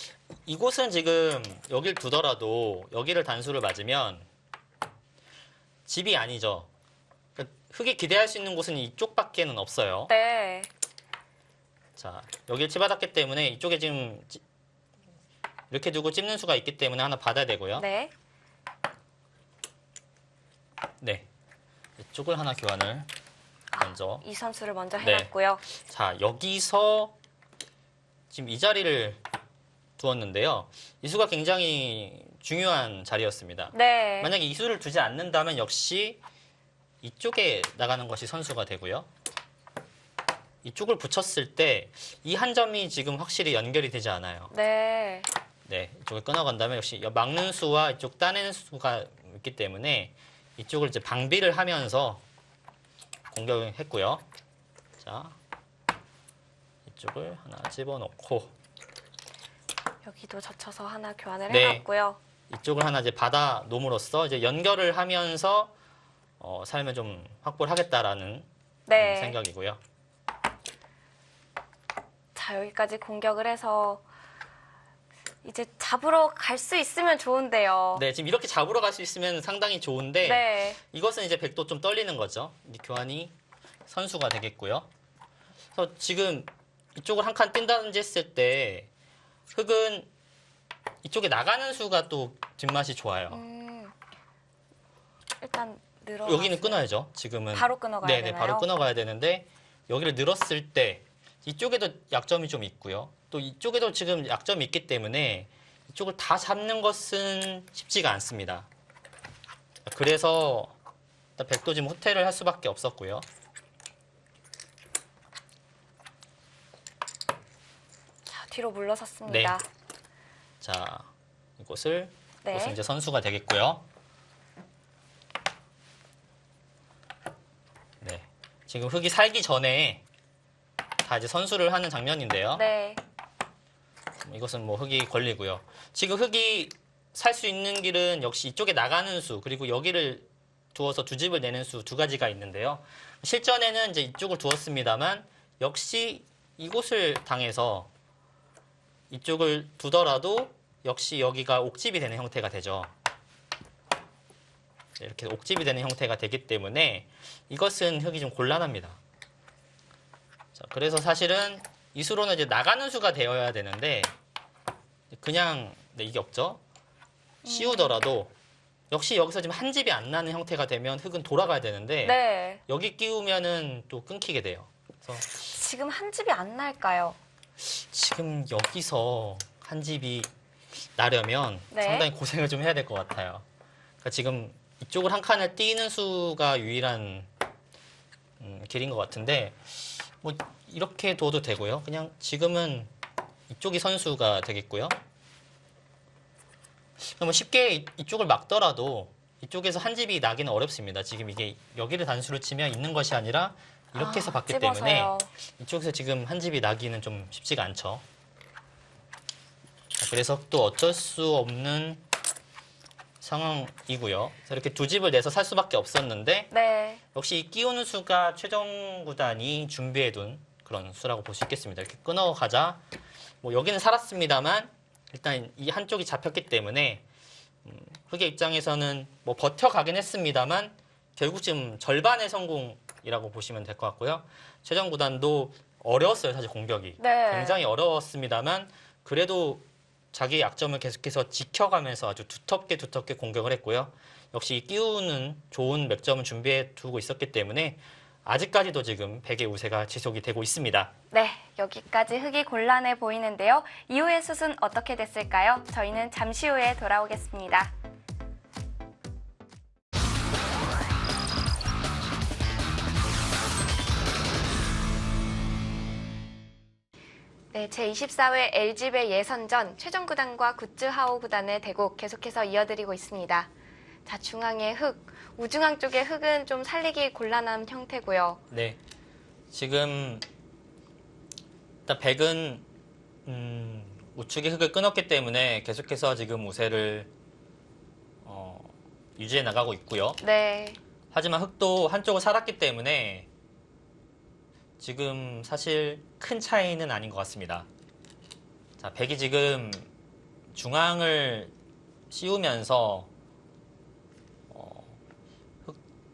이곳은 지금 여길 두더라도 여기를 단수를 맞으면 집이 아니죠. 그러니까 흙이 기대할 수 있는 곳은 이쪽밖에는 없어요. 네. 자, 여길 치받았기 때문에 이쪽에 지금 이렇게 두고 찝는 수가 있기 때문에 하나 받아야 되고요. 네. 네. 이쪽을 하나 교환을 먼저. 이 선수를 먼저 네. 해놨고요. 자, 여기서 지금 이 자리를 두었는데요. 이 수가 굉장히 중요한 자리였습니다. 네. 만약에 이 수를 두지 않는다면 역시 이쪽에 나가는 것이 선수가 되고요. 이쪽을 붙였을 때 이 한 점이 지금 확실히 연결이 되지 않아요. 네. 네, 이쪽을 끊어간다면 역시 막는 수와 이쪽 따내는 수가 있기 때문에 이쪽을 이제 방비를 하면서 공격을 했고요. 자, 이쪽을 하나 집어넣고 여기도 젖혀서 하나 교환을 네. 해놨고요. 이쪽을 하나 이제 받아 놓음으로써 이제 연결을 하면서 삶을 좀 확보를 하겠다라는 네. 생각이고요. 자, 여기까지 공격을 해서 이제 잡으러 갈 수 있으면 좋은데요. 네, 지금 이렇게 잡으러 갈 수 있으면 상당히 좋은데 네. 이것은 이제 백도 좀 떨리는 거죠. 이 교환이 선수가 되겠고요. 그래서 지금 이쪽을 한 칸 뛴다든지 했을 때 흑은 이쪽에 나가는 수가 또 뒷맛이 좋아요. 일단 늘어. 여기는 끊어야죠. 지금은 바로 끊어가야 네네, 되나요? 바로 끊어가야 되는데 여기를 늘었을 때 이쪽에도 약점이 좀 있고요. 또 이쪽에도 지금 약점이 있기 때문에 이쪽을 다 잡는 것은 쉽지가 않습니다. 그래서 일단 백도 지금 후퇴를 할 수밖에 없었고요. 자, 뒤로 물러섰습니다. 자, 이곳은 네. 이제 선수가 되겠고요. 네, 지금 흙이 살기 전에 다 이제 선수를 하는 장면인데요. 네. 이것은 뭐 흙이 걸리고요. 지금 흙이 살 수 있는 길은 역시 이쪽에 나가는 수, 그리고 여기를 두어서 두 집을 내는 수 두 가지가 있는데요. 실전에는 이제 이쪽을 두었습니다만 역시 이곳을 당해서 이쪽을 두더라도 역시 여기가 옥집이 되는 형태가 되죠. 이렇게 옥집이 되는 형태가 되기 때문에 이것은 흙이 좀 곤란합니다. 자, 그래서 사실은 이 수로는 이제 나가는 수가 되어야 되는데 그냥 이게 없죠. 씌우더라도 역시 여기서 지금 한 집이 안 나는 형태가 되면 흙은 돌아가야 되는데 네. 여기 끼우면은 또 끊기게 돼요. 그래서 지금 한 집이 안 날까요? 지금 여기서 한 집이 나려면 네. 상당히 고생을 좀 해야 될 것 같아요. 그러니까 지금 이쪽을 한 칸을 띄는 수가 유일한 길인 것 같은데 뭐 이렇게 둬도 되고요. 그냥 지금은 이쪽이 선수가 되겠고요. 그러면 쉽게 이쪽을 막더라도 이쪽에서 한 집이 나기는 어렵습니다. 지금 이게 여기를 단수로 치면 있는 것이 아니라 이렇게 해서 봤기 때문에 찝어서요. 이쪽에서 지금 한 집이 나기는 좀 쉽지가 않죠. 자, 그래서 또 어쩔 수 없는 상황이고요. 그래서 이렇게 두 집을 내서 살 수밖에 없었는데 네. 역시 이 끼우는 수가 최종 구단이 준비해둔 그런 수라고 볼 수 있겠습니다. 이렇게 끊어가자. 뭐 여기는 살았습니다만 일단 이 한쪽이 잡혔기 때문에 흑의 입장에서는 뭐 버텨가긴 했습니다만 결국 지금 절반의 성공이라고 보시면 될 것 같고요. 최종 구단도 어려웠어요. 사실 공격이. 네. 굉장히 어려웠습니다만 그래도 자기의 약점을 계속해서 지켜가면서 아주 두텁게 공격을 했고요. 역시 이 끼우는 좋은 맥점을 준비해 두고 있었기 때문에 아직까지도 지금 백의 우세가 지속이 되고 있습니다. 네, 여기까지 흙이 곤란해 보이는데요. 이후의 숫은 어떻게 됐을까요? 저희는 잠시 후에 돌아오겠습니다. 네, 제24회 LG배 예선전 최종 구단과 굿즈하오 구단의 대국 계속해서 이어드리고 있습니다. 자, 중앙의 흙, 우중앙 쪽의 흙은 좀 살리기 곤란한 형태고요. 네, 지금 일단 백은 우측의 흙을 끊었기 때문에 계속해서 지금 우세를 유지해 나가고 있고요. 네, 하지만 흙도 한쪽을 살았기 때문에 지금 사실 큰 차이는 아닌 것 같습니다. 자, 백이 지금 중앙을 씌우면서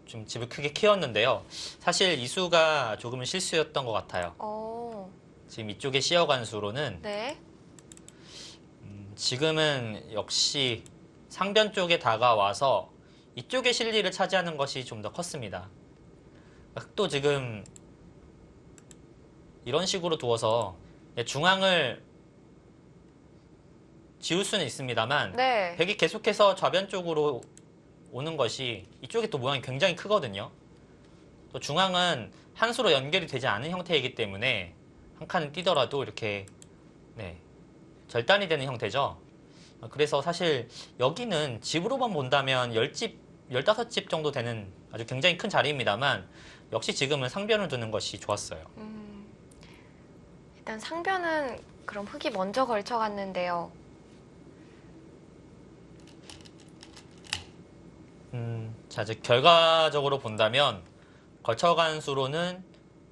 좀 집을 크게 키웠는데요. 사실 이 수가 조금은 실수였던 것 같아요. 지금 이쪽에 씌어간 수로는 네, 지금은 역시 상변 쪽에 다가와서 이쪽의 실리를 차지하는 것이 좀 더 컸습니다. 흙도 지금 이런 식으로 두어서 중앙을 지울 수는 있습니다만 네. 백이 계속해서 좌변 쪽으로 오는 것이 이쪽에 또 모양이 굉장히 크거든요. 또 중앙은 한 수로 연결이 되지 않은 형태이기 때문에 한 칸을 띄더라도 이렇게 절단이 되는 형태죠. 그래서 사실 여기는 집으로만 본다면 10집, 15집 정도 되는 아주 굉장히 큰 자리입니다만 역시 지금은 상변을 두는 것이 좋았어요. 일단 상변은 그럼 흙이 먼저 걸쳐갔는데요. 자, 이제 결과적으로 본다면 걸쳐간 수로는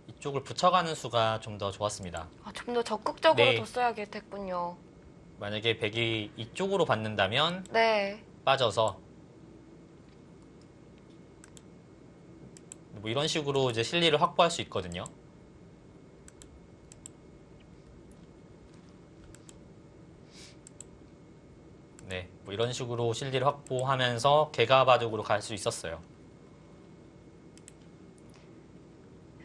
이쪽을 붙여가는 수가 좀 더 좋았습니다. 좀 더 적극적으로 네. 뒀어야겠군요. 만약에 백이 이쪽으로 받는다면 네. 빠져서 뭐 이런 식으로 이제 실리를 확보할 수 있거든요. 뭐 이런 식으로 실리를 확보하면서 개가바둑으로 갈 수 있었어요.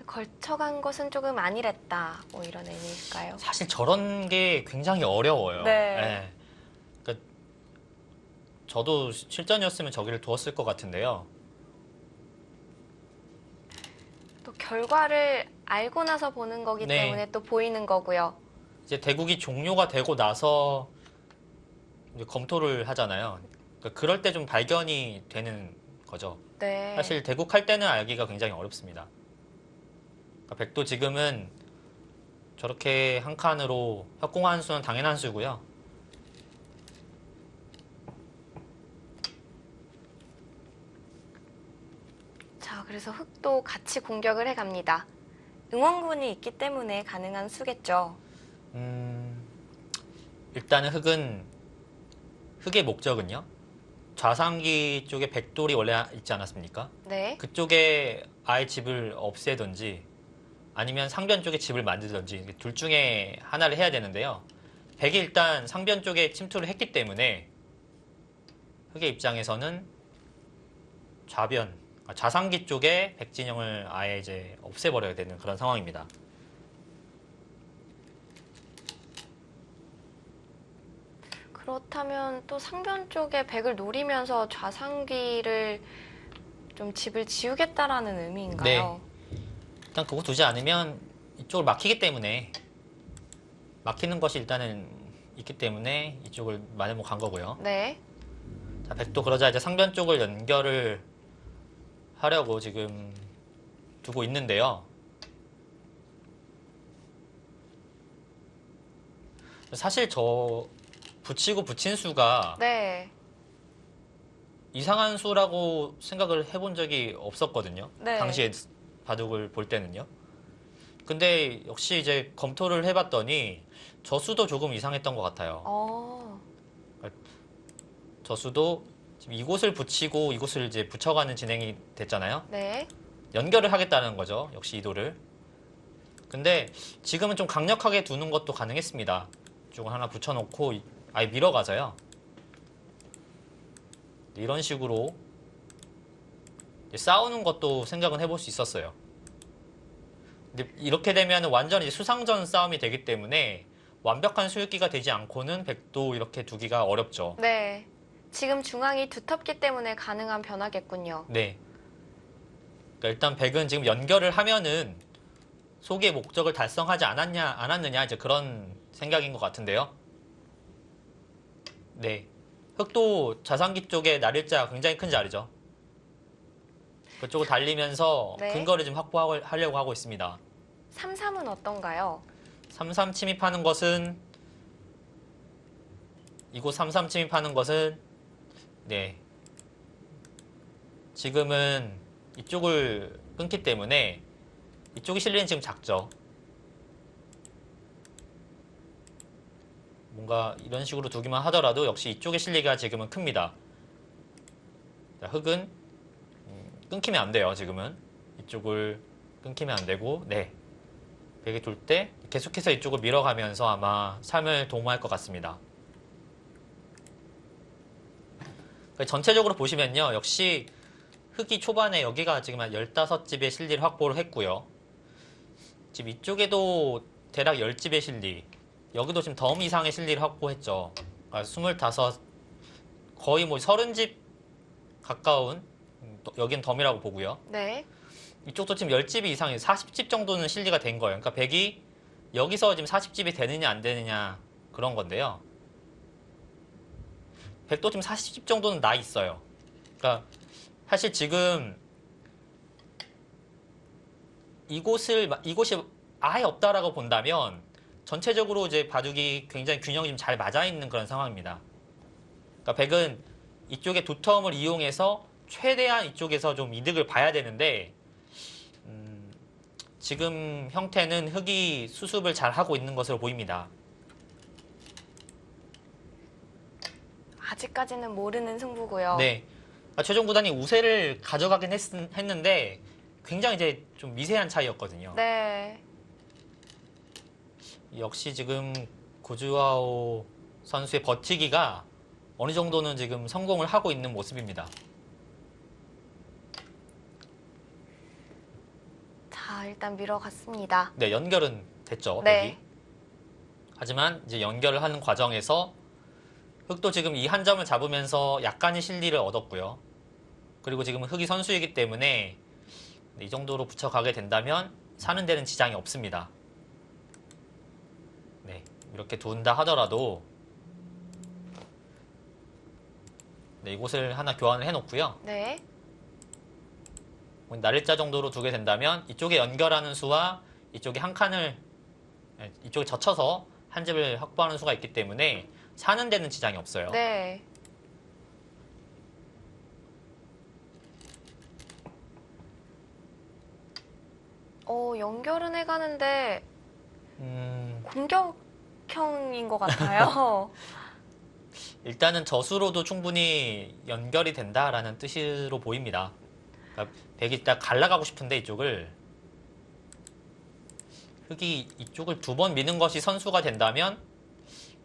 걸쳐간 것은 조금 아니랬다. 뭐 이런 의미일까요? 사실 저런 게 굉장히 어려워요. 네. 예. 그러니까 저도 실전이었으면 저기를 두었을 것 같은데요. 또 결과를 알고 나서 보는 거기 네. 때문에 또 보이는 거고요. 이제 대국이 종료가 되고 나서 이제 검토를 하잖아요. 그러니까 그럴 때 좀 발견이 되는 거죠. 네. 사실 대국할 때는 알기가 굉장히 어렵습니다. 그러니까 백도 지금은 저렇게 한 칸으로 협공한 수는 당연한 수고요. 자, 그래서 흑도 같이 공격을 해갑니다. 응원군이 있기 때문에 가능한 수겠죠. 일단은 흑의 목적은요. 좌상기 쪽에 백돌이 원래 있지 않았습니까? 네. 그쪽에 아예 집을 없애든지 아니면 상변 쪽에 집을 만들든지 둘 중에 하나를 해야 되는데요. 백이 일단 상변 쪽에 침투를 했기 때문에 흑의 입장에서는 좌상기 쪽에 백진영을 아예 이제 없애버려야 되는 그런 상황입니다. 그렇다면 또 상변 쪽에 백을 노리면서 좌상기를 좀 집을 지우겠다라는 의미인가요? 일단 그거 두지 않으면 이쪽을 막히기 때문에 막히는 것이 일단은 있기 때문에 이쪽을 마련모 간 거고요. 네. 자, 백도 그러자 이제 상변 쪽을 연결을 하려고 지금 두고 있는데요. 사실 저 붙이고 붙인 수가 네. 이상한 수라고 생각을 해본 적이 없었거든요. 네. 당시에 바둑을 볼 때는요. 근데 역시 이제 검토를 해봤더니 저 수도 조금 이상했던 것 같아요. 저 수도 지금 이곳을 붙이고 이곳을 이제 붙여가는 진행이 됐잖아요. 네. 연결을 하겠다는 거죠. 역시 이도를. 근데 지금은 좀 강력하게 두는 것도 가능했습니다. 이쪽을 하나 붙여놓고 아예 밀어가서요. 이런 식으로 싸우는 것도 생각은 해볼 수 있었어요. 근데 이렇게 되면 완전히 수상전 싸움이 되기 때문에 완벽한 수익기가 되지 않고는 백도 이렇게 두기가 어렵죠. 네. 지금 중앙이 두텁기 때문에 가능한 변화겠군요. 네. 그러니까 일단 백은 지금 연결을 하면은 소기의 목적을 달성하지 않았느냐 이제 그런 생각인 것 같은데요. 네. 흑도 좌상기 쪽에 날일자 굉장히 큰 자리죠. 그쪽을 달리면서 네. 근거를 좀 확보하려고 하고 있습니다. 3-3은 어떤가요? 3-3 침입하는 것은 이곳 3-3 침입하는 것은 네. 지금은 이쪽을 끊기 때문에 이쪽이 실리는 지금 작죠. 뭔가 이런 식으로 두기만 하더라도 역시 이쪽의 실리가 지금은 큽니다. 자, 흑은 끊기면 안 돼요. 지금은 이쪽을 끊기면 안 되고 네. 백이 돌 때 계속해서 이쪽을 밀어가면서 아마 삶을 도모할 것 같습니다. 전체적으로 보시면요. 역시 흑이 초반에 여기가 지금 한 15집의 실리를 확보를 했고요. 지금 이쪽에도 대략 10집의 실리, 여기도 지금 덤 이상의 실리를 확보했죠. 그러니까 25, 거의 뭐 30집 가까운, 여긴 덤이라고 보고요. 네. 이쪽도 지금 10집이 이상의 40집 정도는 실리가 된 거예요. 그러니까 백이 여기서 지금 40집이 되느냐 안 되느냐 그런 건데요. 백도 지금 40집 정도는 나 있어요. 그러니까 사실 지금 이곳이 아예 없다라고 본다면 전체적으로 이제 바둑이 굉장히 균형이 좀 잘 맞아 있는 그런 상황입니다. 그러니까 백은 이쪽의 두텀을 이용해서 최대한 이쪽에서 좀 이득을 봐야 되는데 지금 형태는 흑이 수습을 잘 하고 있는 것으로 보입니다. 아직까지는 모르는 승부고요. 네. 최종 구단이 우세를 가져가긴 했는데 굉장히 이제 좀 미세한 차이였거든요. 네. 역시 지금 고주아오 선수의 버티기가 어느 정도는 지금 성공을 하고 있는 모습입니다. 자, 일단 밀어갔습니다. 네, 연결은 됐죠. 네. 백이. 하지만 이제 연결을 하는 과정에서 흑도 지금 이 한 점을 잡으면서 약간의 실리를 얻었고요. 그리고 지금 흑이 선수이기 때문에 이 정도로 붙여가게 된다면 사는 데는 지장이 없습니다. 네, 이렇게 둔다 하더라도 네, 이곳을 하나 교환을 해놓고요. 네. 날일자 정도로 두게 된다면 이쪽에 연결하는 수와 이쪽에 한 칸을 이쪽에 젖혀서 한 집을 확보하는 수가 있기 때문에 사는 데는 지장이 없어요. 네. 연결은 해가는데 공격형인 것 같아요. 일단은 저수로도 충분히 연결이 된다라는 뜻으로 보입니다. 그러니까 백이 딱 갈라가고 싶은데 이쪽을 흑이 이쪽을 두 번 미는 것이 선수가 된다면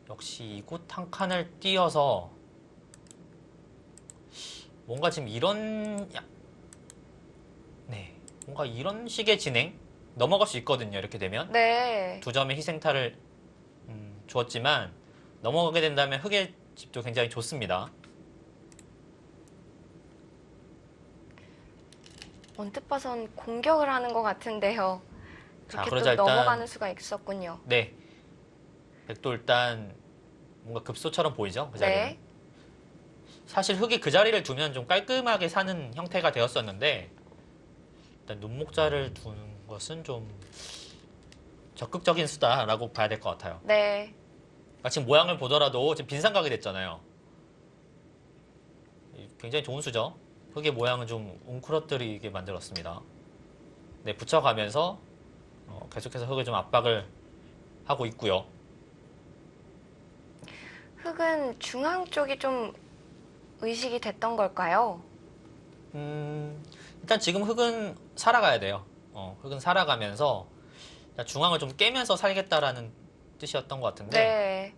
역시 이곳 한 칸을 띄어서 뭔가 지금 뭔가 이런 식의 진행 넘어갈 수 있거든요. 이렇게 되면 네. 두 점의 희생타를 주었지만 넘어가게 된다면 흑의 집도 굉장히 좋습니다. 언뜻 봐선 공격을 하는 것 같은데요. 자, 이렇게 그러자 또 일단 넘어가는 수가 있었군요. 네, 백도 일단 뭔가 급소처럼 보이죠? 그 자리는. 네. 사실 흑이 그 자리를 두면 좀 깔끔하게 사는 형태가 되었었는데 일단 눈목자를 두는 것은 좀 적극적인 수다라고 봐야 될 것 같아요. 네. 그러니까 지금 모양을 보더라도 지금 빈상각이 됐잖아요. 굉장히 좋은 수죠. 흑의 모양은 좀 웅크러뜨리게 만들었습니다. 네, 붙여가면서 계속해서 흑을 좀 압박을 하고 있고요. 흑은 중앙 쪽이 좀 의식이 됐던 걸까요? 일단 지금 흑은 살아가야 돼요. 흑은 살아가면서 중앙을 좀 깨면서 살겠다라는 뜻이었던 것 같은데 네.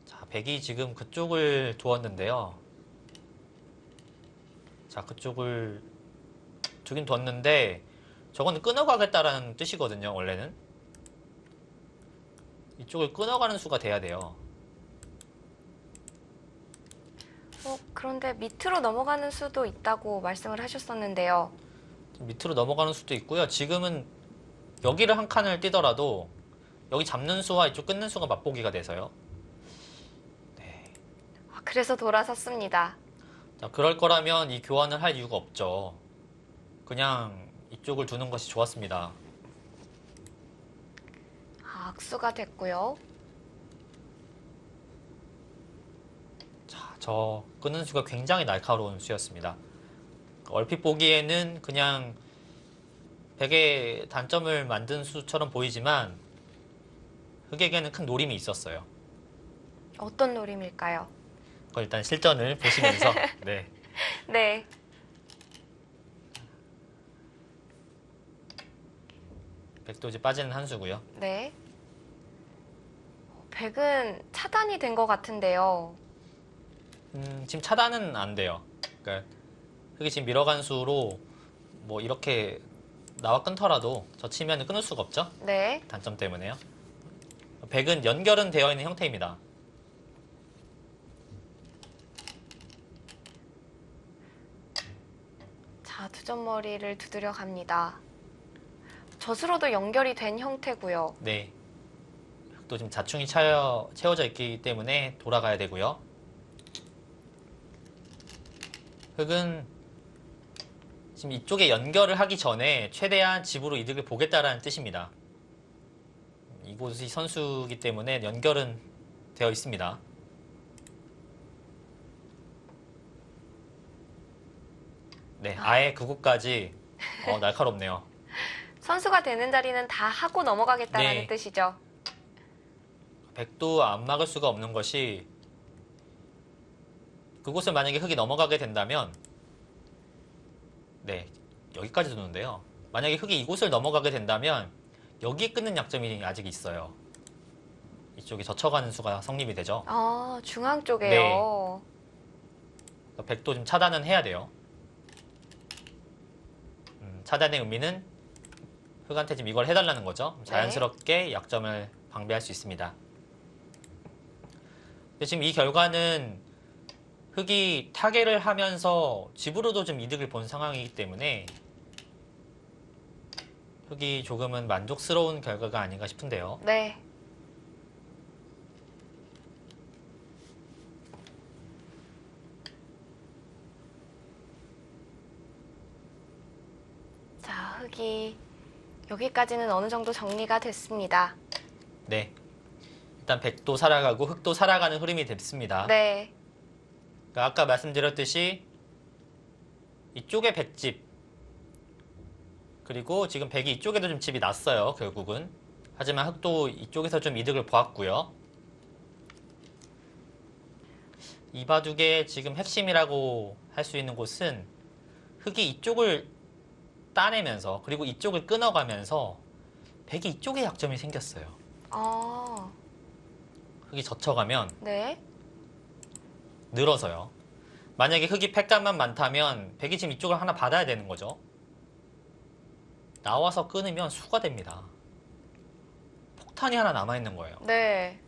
자, 백이 지금 그쪽을 두었는데요. 자, 그쪽을 두긴 뒀는데 저건 끊어가겠다라는 뜻이거든요. 원래는 이쪽을 끊어가는 수가 돼야 돼요. 그런데 밑으로 넘어가는 수도 있다고 말씀을 하셨었는데요. 밑으로 넘어가는 수도 있고요. 지금은 여기를 한 칸을 띄더라도 여기 잡는 수와 이쪽 끊는 수가 맛보기가 돼서요. 네. 그래서 돌아섰습니다. 자, 그럴 거라면 이 교환을 할 이유가 없죠. 그냥 이쪽을 두는 것이 좋았습니다. 악수가 됐고요. 자, 저 끊는 수가 굉장히 날카로운 수였습니다. 얼핏 보기에는 그냥 백의 단점을 만든 수처럼 보이지만 흑에게는 큰 노림이 있었어요. 어떤 노림일까요? 그걸 일단 실전을 보시면서 네. 네. 백도 이제 빠지는 한 수고요. 네. 백은 차단이 된 것 같은데요. 지금 차단은 안 돼요. 그러니까 흑이 지금 밀어간 수로 뭐 이렇게 나와 끊더라도 저 치면 끊을 수가 없죠. 네. 단점 때문에요. 백은 연결은 되어 있는 형태입니다. 자, 두 점머리를 두드려 갑니다. 젖으로도 연결이 된 형태고요. 네. 흑도 지금 자충이 채워져 있기 때문에 돌아가야 되고요. 흑은 지금 이쪽에 연결을 하기 전에 최대한 집으로 이득을 보겠다라는 뜻입니다. 이곳이 선수이기 때문에 연결은 되어 있습니다. 네, 아예 그곳까지 날카롭네요. 선수가 되는 자리는 다 하고 넘어가겠다는 네. 뜻이죠. 백도 안 막을 수가 없는 것이 그곳을 만약에 흑이 넘어가게 된다면 네, 여기까지 두는데요. 만약에 흑이 이곳을 넘어가게 된다면 여기 끊는 약점이 아직 있어요. 이쪽에 젖혀가는 수가 성립이 되죠. 아, 중앙 쪽에요. 백도 좀 차단은 해야 돼요. 차단의 의미는 흑한테 지금 이걸 해달라는 거죠. 자연스럽게 약점을 방비할 수 있습니다. 근데 지금 이 결과는 흑이 타개를 하면서 집으로도 좀 이득을 본 상황이기 때문에 흑이 조금은 만족스러운 결과가 아닌가 싶은데요. 네. 자, 흑이 여기까지는 어느 정도 정리가 됐습니다. 네. 일단 백도 살아가고 흑도 살아가는 흐름이 됐습니다. 네. 그러니까 아까 말씀드렸듯이 이쪽에 백집 그리고 지금 백이 이쪽에도 좀 집이 났어요. 결국은. 하지만 흑도 이쪽에서 좀 이득을 보았고요. 이 바둑의 지금 핵심이라고 할 수 있는 곳은 흑이 이쪽을 따내면서 그리고 이쪽을 끊어가면서 백이 이쪽에 약점이 생겼어요. 아, 흑이 젖혀가면 네. 늘어서요. 만약에 흑이 팩감만 많다면 백이 지금 이쪽을 하나 받아야 되는 거죠. 나와서 끊으면 수가 됩니다. 폭탄이 하나 남아있는 거예요. 네.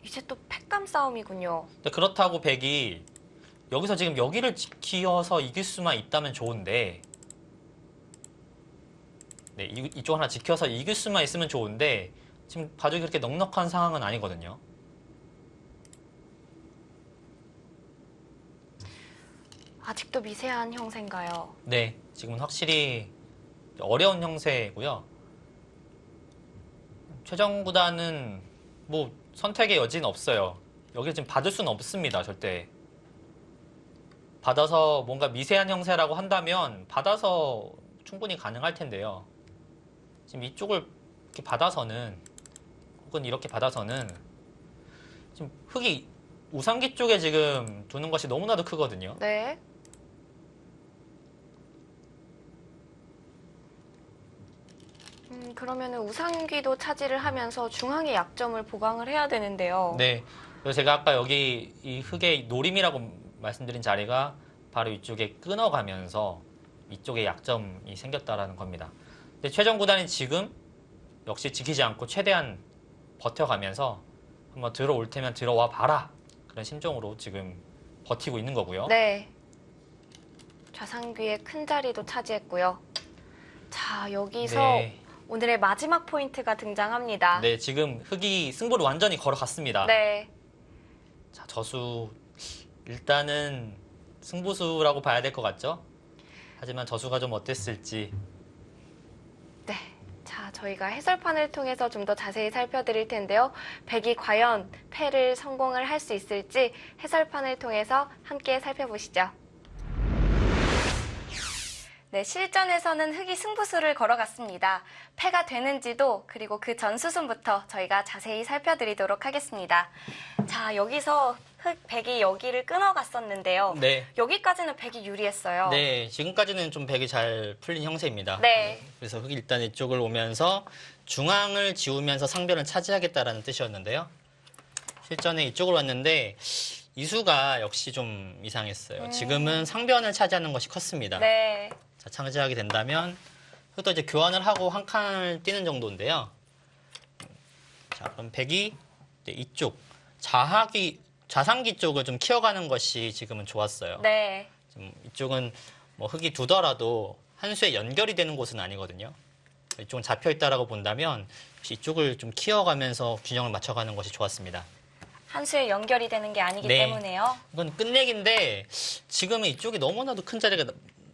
이제 또 팩감 싸움이군요. 근데 그렇다고 백이 여기서 지금 여기를 지켜서 이길 수만 있다면 좋은데 네, 이쪽 하나 지켜서 이길 수만 있으면 좋은데 지금 바둑이 그렇게 넉넉한 상황은 아니거든요. 아직도 미세한 형세인가요? 네, 지금은 확실히 어려운 형세고요. 최정 구단은 뭐 선택의 여지는 없어요. 여기 지금 받을 수는 없습니다, 절대. 받아서 뭔가 미세한 형세라고 한다면 받아서 충분히 가능할 텐데요. 지금 이쪽을 이렇게 받아서는 혹은 이렇게 받아서는 지금 흑이 우상기 쪽에 지금 두는 것이 너무나도 크거든요. 네. 그러면은 우상귀도 차지를 하면서 중앙의 약점을 보강을 해야 되는데요. 네. 그래서 제가 아까 여기 이 흑의 노림이라고 말씀드린 자리가 바로 이쪽에 끊어가면서 이쪽에 약점이 생겼다라는 겁니다. 근데 최정 구단이 지금 역시 지키지 않고 최대한 버텨가면서 한번 들어올 테면 들어와 봐라. 그런 심정으로 지금 버티고 있는 거고요. 네. 좌상귀의 큰 자리도 차지했고요. 자, 여기서 네. 오늘의 마지막 포인트가 등장합니다. 네, 지금 흑이 승부를 완전히 걸어갔습니다. 네. 자, 저수 일단은 승부수라고 봐야 될 것 같죠? 하지만 저수가 좀 어땠을지. 네. 자, 저희가 해설판을 통해서 좀 더 자세히 살펴드릴 텐데요. 백이 과연 패를 성공을 할 수 있을지 해설판을 통해서 함께 살펴보시죠. 네, 실전에서는 흑이 승부수를 걸어갔습니다. 패가 되는지도 그리고 그 전 수순부터 저희가 자세히 살펴드리도록 하겠습니다. 자, 여기서 백이 여기를 끊어갔었는데요. 네. 여기까지는 백이 유리했어요. 네, 지금까지는 좀 백이 잘 풀린 형세입니다. 네. 그래서 흑이 일단 이쪽을 오면서 중앙을 지우면서 상변을 차지하겠다라는 뜻이었는데요. 실전에 이쪽으로 왔는데 이수가 역시 좀 이상했어요. 지금은 상변을 차지하는 것이 컸습니다. 네. 자, 차지하게 된다면 흑도 이제 교환을 하고 한 칸을 뛰는 정도인데요. 자, 그럼 백이 이쪽 좌상기 쪽을 좀 키워가는 것이 지금은 좋았어요. 네. 지금 이쪽은 뭐 흑이 두더라도 한 수에 연결이 되는 곳은 아니거든요. 이쪽은 잡혀 있다라고 본다면 혹시 이쪽을 좀 키워가면서 균형을 맞춰가는 것이 좋았습니다. 한 수에 연결이 되는 게 아니기 네. 때문에요. 이건 끝내기인데 지금은 이쪽이 너무나도 큰 자리가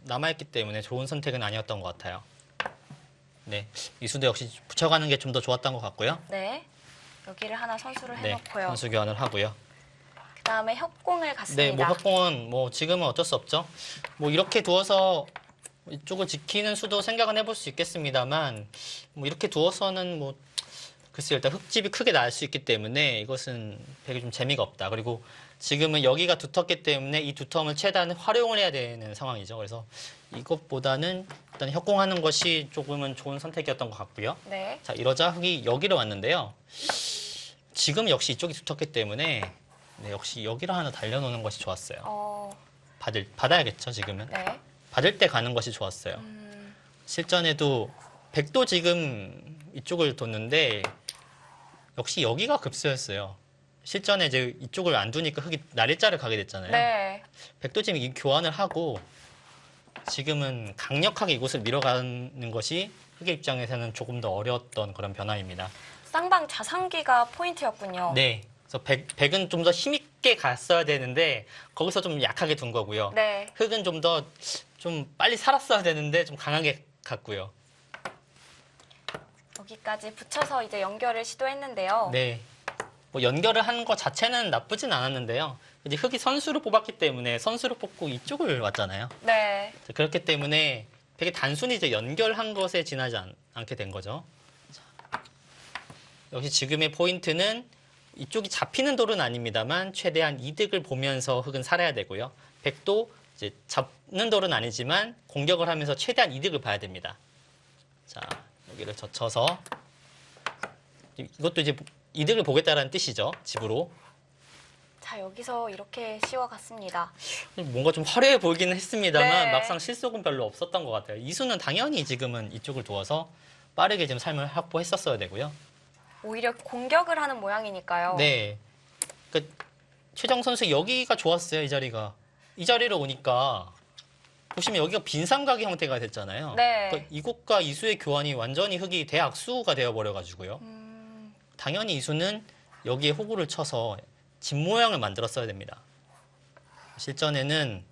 남아있기 때문에 좋은 선택은 아니었던 것 같아요. 네, 이수도 역시 붙여가는 게 좀 더 좋았던 것 같고요. 네. 여기를 하나 선수를 네, 해놓고요. 선수 교환을 하고요. 그다음에 협공을 갔습니다. 네, 뭐 협공은 뭐 지금은 어쩔 수 없죠. 뭐 이렇게 두어서 이쪽을 지키는 수도 생각은 해볼 수 있겠습니다만 뭐 이렇게 두어서는 뭐 글쎄요, 일단 흙집이 크게 날 수 있기 때문에 이것은 되게 좀 재미가 없다. 그리고 지금은 여기가 두텁기 때문에 이 두텀을 최대한 활용을 해야 되는 상황이죠. 그래서 이것보다는 일단 협공하는 것이 조금은 좋은 선택이었던 것 같고요. 네. 자, 이러자 흙이 여기로 왔는데요. 지금 역시 이쪽이 두텁기 때문에 네, 역시 여기를 하나 달려놓는 것이 좋았어요. 받아야겠죠, 지금은. 네. 받을 때 가는 것이 좋았어요. 실전에도 백도 지금 이쪽을 뒀는데 역시 여기가 급소였어요. 실전에 이제 이쪽을 안 두니까 흙이 날일자를 가게 됐잖아요. 네. 백도 지금 이 교환을 하고 지금은 강력하게 이곳을 밀어가는 것이 흙의 입장에서는 조금 더 어려웠던 그런 변화입니다. 쌍방 자상기가 포인트였군요. 네. 그래서 백은 좀 더 힘있게 갔어야 되는데 거기서 좀 약하게 둔 거고요. 네. 흙은 좀 더 좀 빨리 살았어야 되는데 좀 강하게 갔고요. 여기까지 붙여서 이제 연결을 시도했는데요. 네. 뭐 연결을 한 것 자체는 나쁘진 않았는데요. 이제 흙이 선수를 뽑았기 때문에 선수를 뽑고 이쪽을 왔잖아요. 네. 그렇기 때문에 되게 단순히 이제 연결한 것에 지나지 않게 된 거죠. 자, 역시 지금의 포인트는 이쪽이 잡히는 돌은 아닙니다만 최대한 이득을 보면서 흙은 살아야 되고요. 백도 이제 잡는 돌은 아니지만 공격을 하면서 최대한 이득을 봐야 됩니다. 자, 여기를 젖혀서 이것도 이제 이득을 보겠다라는 뜻이죠. 집으로. 자, 여기서 이렇게 씌워갔습니다. 뭔가 좀 화려해 보이기는 했습니다만 네. 막상 실속은 별로 없었던 것 같아요. 이수는 당연히 지금은 이쪽을 두어서 빠르게 지금 삶을 확보했었어야 되고요. 오히려 공격을 하는 모양이니까요. 네. 그 최정 선수 여기가 좋았어요. 이 자리가. 이 자리로 오니까 보시면 여기가 빈삼각의 형태가 됐잖아요. 네. 그러니까 이곳과 이수의 교환이 완전히 흙이 대악수가 되어버려가지고요. 당연히 이수는 여기에 호구를 쳐서 집 모양을 만들었어야 됩니다. 실전에는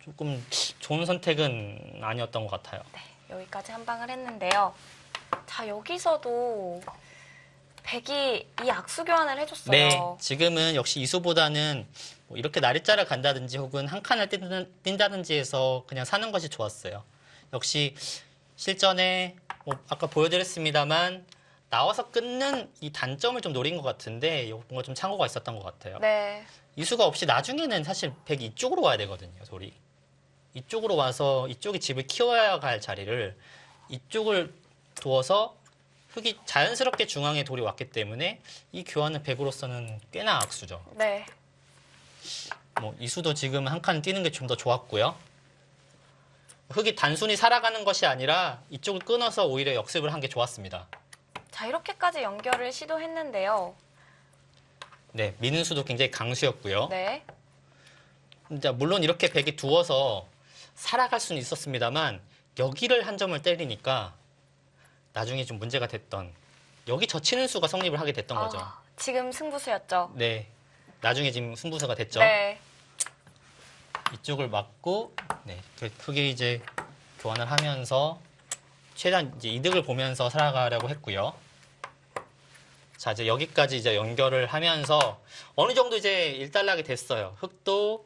조금 좋은 선택은 아니었던 것 같아요. 네, 여기까지 한 방을 했는데요. 자, 여기서도 백이 이 악수 교환을 해줬어요. 네, 지금은 역시 이수보다는 뭐 이렇게 나리자를 간다든지 혹은 한 칸을 뛴다든지 해서 그냥 사는 것이 좋았어요. 역시 실전에 뭐 아까 보여드렸습니다만 나와서 끊는 이 단점을 좀 노린 것 같은데 뭔가 좀 착오가 있었던 것 같아요. 네. 이수가 없이 나중에는 사실 백이 이쪽으로 와야 되거든요, 돌이. 이쪽으로 와서 이쪽이 집을 키워야 할 자리를 이쪽을 두어서 흙이 자연스럽게 중앙에 돌이 왔기 때문에 이 교환은 백으로서는 꽤나 악수죠. 네. 뭐 이수도 지금 한 칸 뛰는 게 좀 더 좋았고요. 흙이 단순히 살아가는 것이 아니라 이쪽을 끊어서 오히려 역습을 한 게 좋았습니다. 자, 이렇게까지 연결을 시도했는데요. 네, 미는 수도 굉장히 강수였고요. 네. 진짜 물론 이렇게 백이 두어서 살아갈 수는 있었습니다만 여기를 한 점을 때리니까 나중에 좀 문제가 됐던 여기 젖히는 수가 성립을 하게 됐던 거죠. 지금 승부수였죠. 네, 나중에 지금 승부수가 됐죠. 네. 이쪽을 막고 네, 크게 이제 교환을 하면서 최대한 이제 이득을 보면서 살아가려고 했고요. 자, 이제 여기까지 이제 연결을 하면서 어느 정도 이제 일단락이 됐어요. 흙도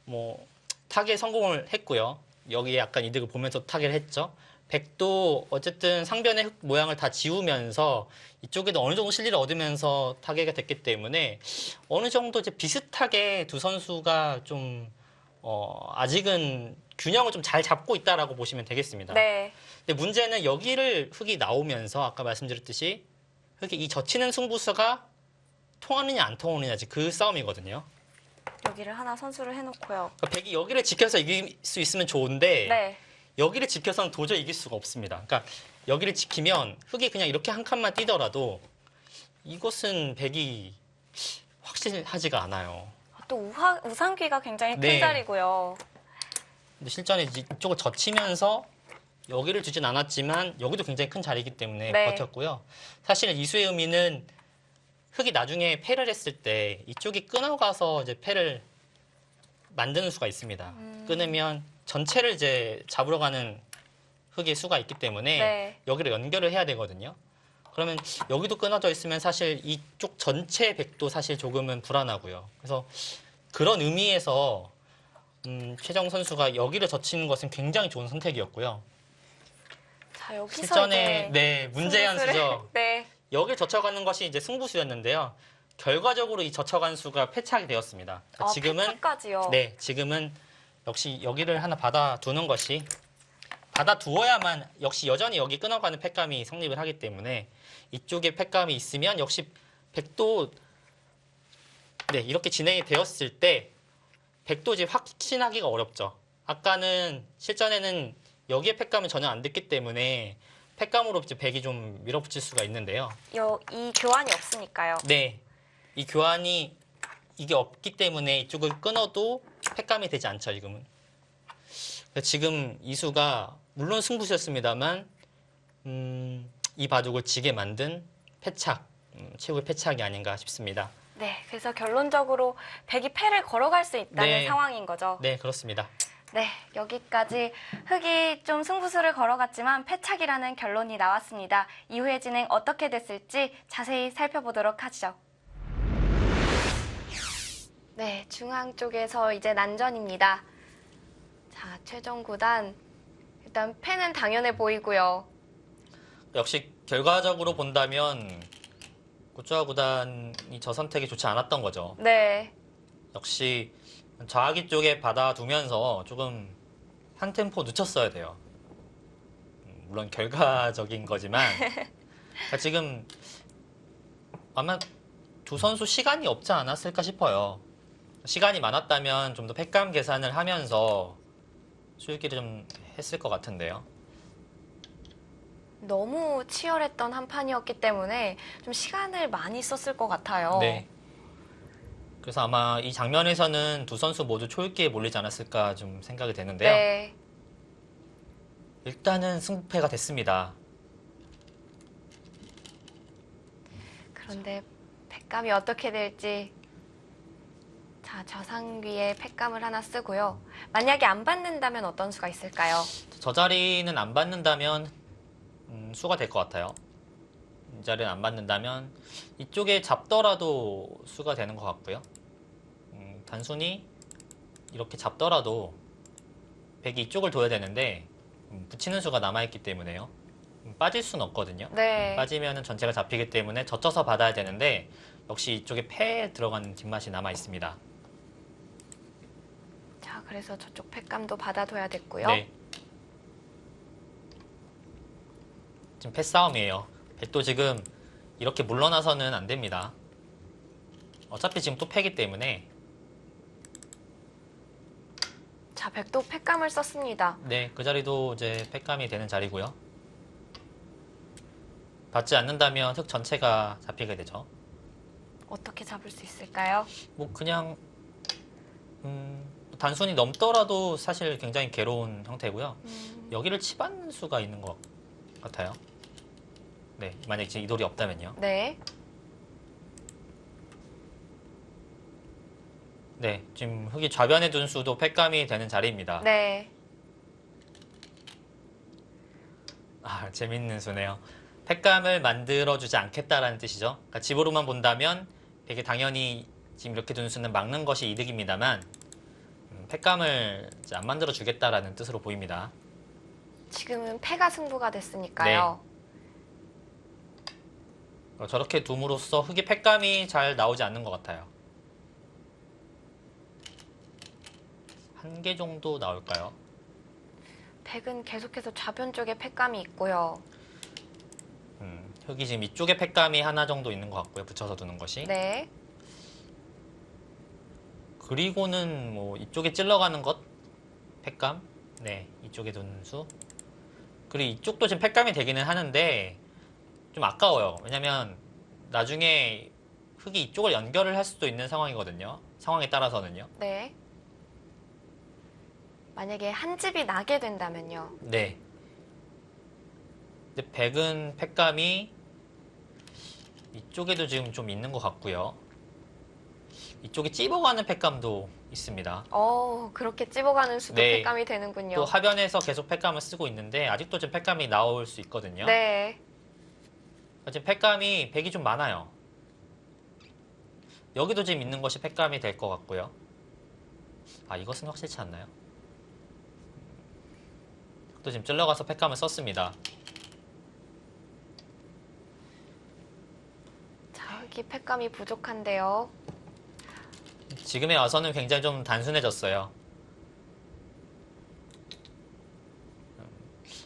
뭐 타겟 성공을 했고요. 여기에 약간 이득을 보면서 타겟을 했죠. 백도 어쨌든 상변의 흙 모양을 다 지우면서 이쪽에도 어느 정도 실리를 얻으면서 타겟이 됐기 때문에 어느 정도 이제 비슷하게 두 선수가 좀 아직은 균형을 좀 잘 잡고 있다라고 보시면 되겠습니다. 네. 근데 문제는 여기를 흙이 나오면서 아까 말씀드렸듯이 흙이 이 젖히는 승부수가 통하느냐 안 통하느냐 그 싸움이거든요. 여기를 하나 선수를 해놓고요. 그러니까 백이 여기를 지켜서 이길 수 있으면 좋은데 네. 여기를 지켜서는 도저히 이길 수가 없습니다. 그러니까 여기를 지키면 흙이 그냥 이렇게 한 칸만 뛰더라도 이것은 백이 확실하지가 않아요. 또 우상귀가 굉장히 큰 네. 자리고요. 근데 실전에 이쪽을 젖히면서 여기를 주진 않았지만 여기도 굉장히 큰 자리이기 때문에 네. 버텼고요. 사실은 이수의 의미는 흙이 나중에 패를 했을 때 이쪽이 끊어가서 이제 패를 만드는 수가 있습니다. 끊으면 전체를 이제 잡으러 가는 흙의 수가 있기 때문에 네. 여기를 연결을 해야 되거든요. 그러면 여기도 끊어져 있으면 사실 이쪽 전체 백도 사실 조금은 불안하고요. 그래서 그런 의미에서 최정 선수가 여기를 젖히는 것은 굉장히 좋은 선택이었고요. 자, 여기서 실전에 이제 네, 문제의 승부수를- 수죠. 네. 여기를 젖혀가는 것이 이제 승부수였는데요. 결과적으로 이 젖혀간 수가 패착이 되었습니다. 그러니까 지금은 패착까지요. 네, 지금은 역시 여기를 하나 받아두는 것이 받아두어야만 역시 여전히 여기 끊어가는 팩감이 성립을 하기 때문에 이쪽에 팩감이 있으면 역시 백도 네, 이렇게 진행이 되었을 때 백도 이제 확신하기가 어렵죠. 아까는 실전에는 여기에 팩감은 전혀 안 됐기 때문에 팩감으로 이제 백이 좀 밀어붙일 수가 있는데요. 이 교환이 없으니까요. 네, 이 교환이 이게 없기 때문에 이쪽을 끊어도 팩감이 되지 않죠, 지금은. 지금 이 수가 물론 승부수였습니다만 이 바둑을 지게 만든 패착, 최고의 패착이 아닌가 싶습니다. 네, 그래서 결론적으로 백이 패를 걸어갈 수 있다는 네. 상황인 거죠. 네, 그렇습니다. 네, 여기까지 흑이 좀 승부수를 걸어갔지만 패착이라는 결론이 나왔습니다. 이후의 진행 어떻게 됐을지 자세히 살펴보도록 하죠. 네, 중앙 쪽에서 이제 난전입니다. 자, 최종 구단. 일단 패는 당연해 보이고요. 역시 결과적으로 본다면 고추와 구단이 저 선택이 좋지 않았던 거죠. 네, 역시 좌하기 쪽에 받아두면서 조금 한 템포 늦췄어야 돼요. 물론 결과적인 거지만 그러니까 지금 아마 두 선수 시간이 없지 않았을까 싶어요. 시간이 많았다면 좀 더 팩감 계산을 하면서 수익기를 좀 했을 것 같은데요. 너무 치열했던 한 판이었기 때문에 좀 시간을 많이 썼을 것 같아요. 네. 그래서 아마 이 장면에서는 두 선수 모두 초읽기에 몰리지 않았을까 좀 생각이 되는데요. 네. 일단은 승부패가 됐습니다. 그런데 팩감이 어떻게 될지. 자, 저상위에 팩감을 하나 쓰고요. 만약에 안 받는다면 어떤 수가 있을까요? 저 자리는 안 받는다면 수가 될 것 같아요. 이 자리는 안 받는다면 이쪽에 잡더라도 수가 되는 것 같고요. 단순히 이렇게 잡더라도 백이 이쪽을 둬야 되는데 붙이는 수가 남아있기 때문에요. 빠질 수는 없거든요. 네. 빠지면 전체가 잡히기 때문에 젖혀서 받아야 되는데 역시 이쪽에 패에 들어가는 뒷맛이 남아있습니다. 자, 그래서 저쪽 팩감도 받아둬야 됐고요. 네. 지금 패싸움이에요. 백도 지금 이렇게 물러나서는 안 됩니다. 어차피 지금 또 패기 때문에. 자, 백도 팩감을 썼습니다. 네, 그 자리도 이제 팩감이 되는 자리고요. 받지 않는다면 흙 전체가 잡히게 되죠. 어떻게 잡을 수 있을까요? 뭐 그냥 단순히 넘더라도 사실 굉장히 괴로운 형태고요. 여기를 치받는 수가 있는 것 같아요. 네, 만약에 지금 이 돌이 없다면요. 네. 네, 지금 흙이 좌변에 둔 수도 팩감이 되는 자리입니다. 네. 아, 재밌는 수네요. 팩감을 만들어주지 않겠다라는 뜻이죠. 그러니까 집으로만 본다면 되게 당연히 지금 이렇게 둔 수는 막는 것이 이득입니다만 팩감을 이제 안 만들어주겠다라는 뜻으로 보입니다. 지금은 패가 승부가 됐으니까요. 저렇게 둠으로써 흙이 팩감이 잘 나오지 않는 것 같아요. 한 개 정도 나올까요? 백은 계속해서 좌변 쪽에 팩감이 있고요. 흙이 지금 이쪽에 팩감이 하나 정도 있는 것 같고요. 붙여서 두는 것이. 네. 그리고는 뭐 이쪽에 찔러가는 것 팩감. 네, 이쪽에 두는 수. 그리고 이쪽도 지금 팩감이 되기는 하는데 좀 아까워요. 왜냐면 나중에 흙이 이쪽을 연결을 할 수도 있는 상황이거든요. 상황에 따라서는요. 네. 만약에 한 집이 나게 된다면요. 네. 근데 백은 팩감이 이쪽에도 지금 좀 있는 것 같고요. 이쪽에 찝어가는 팩감도 있습니다. 그렇게 찝어가는 수도 네. 팩감이 되는군요. 또 하변에서 계속 팩감을 쓰고 있는데 아직도 지금 팩감이 나올 수 있거든요. 네. 지금 팩감이 백이 좀 많아요. 여기도 지금 있는 것이 팩감이 될 것 같고요. 아, 이것은 확실치 않나요? 또 지금 찔러가서 팩감을 썼습니다. 자, 여기 팩감이 부족한데요. 지금에 와서는 굉장히 좀 단순해졌어요.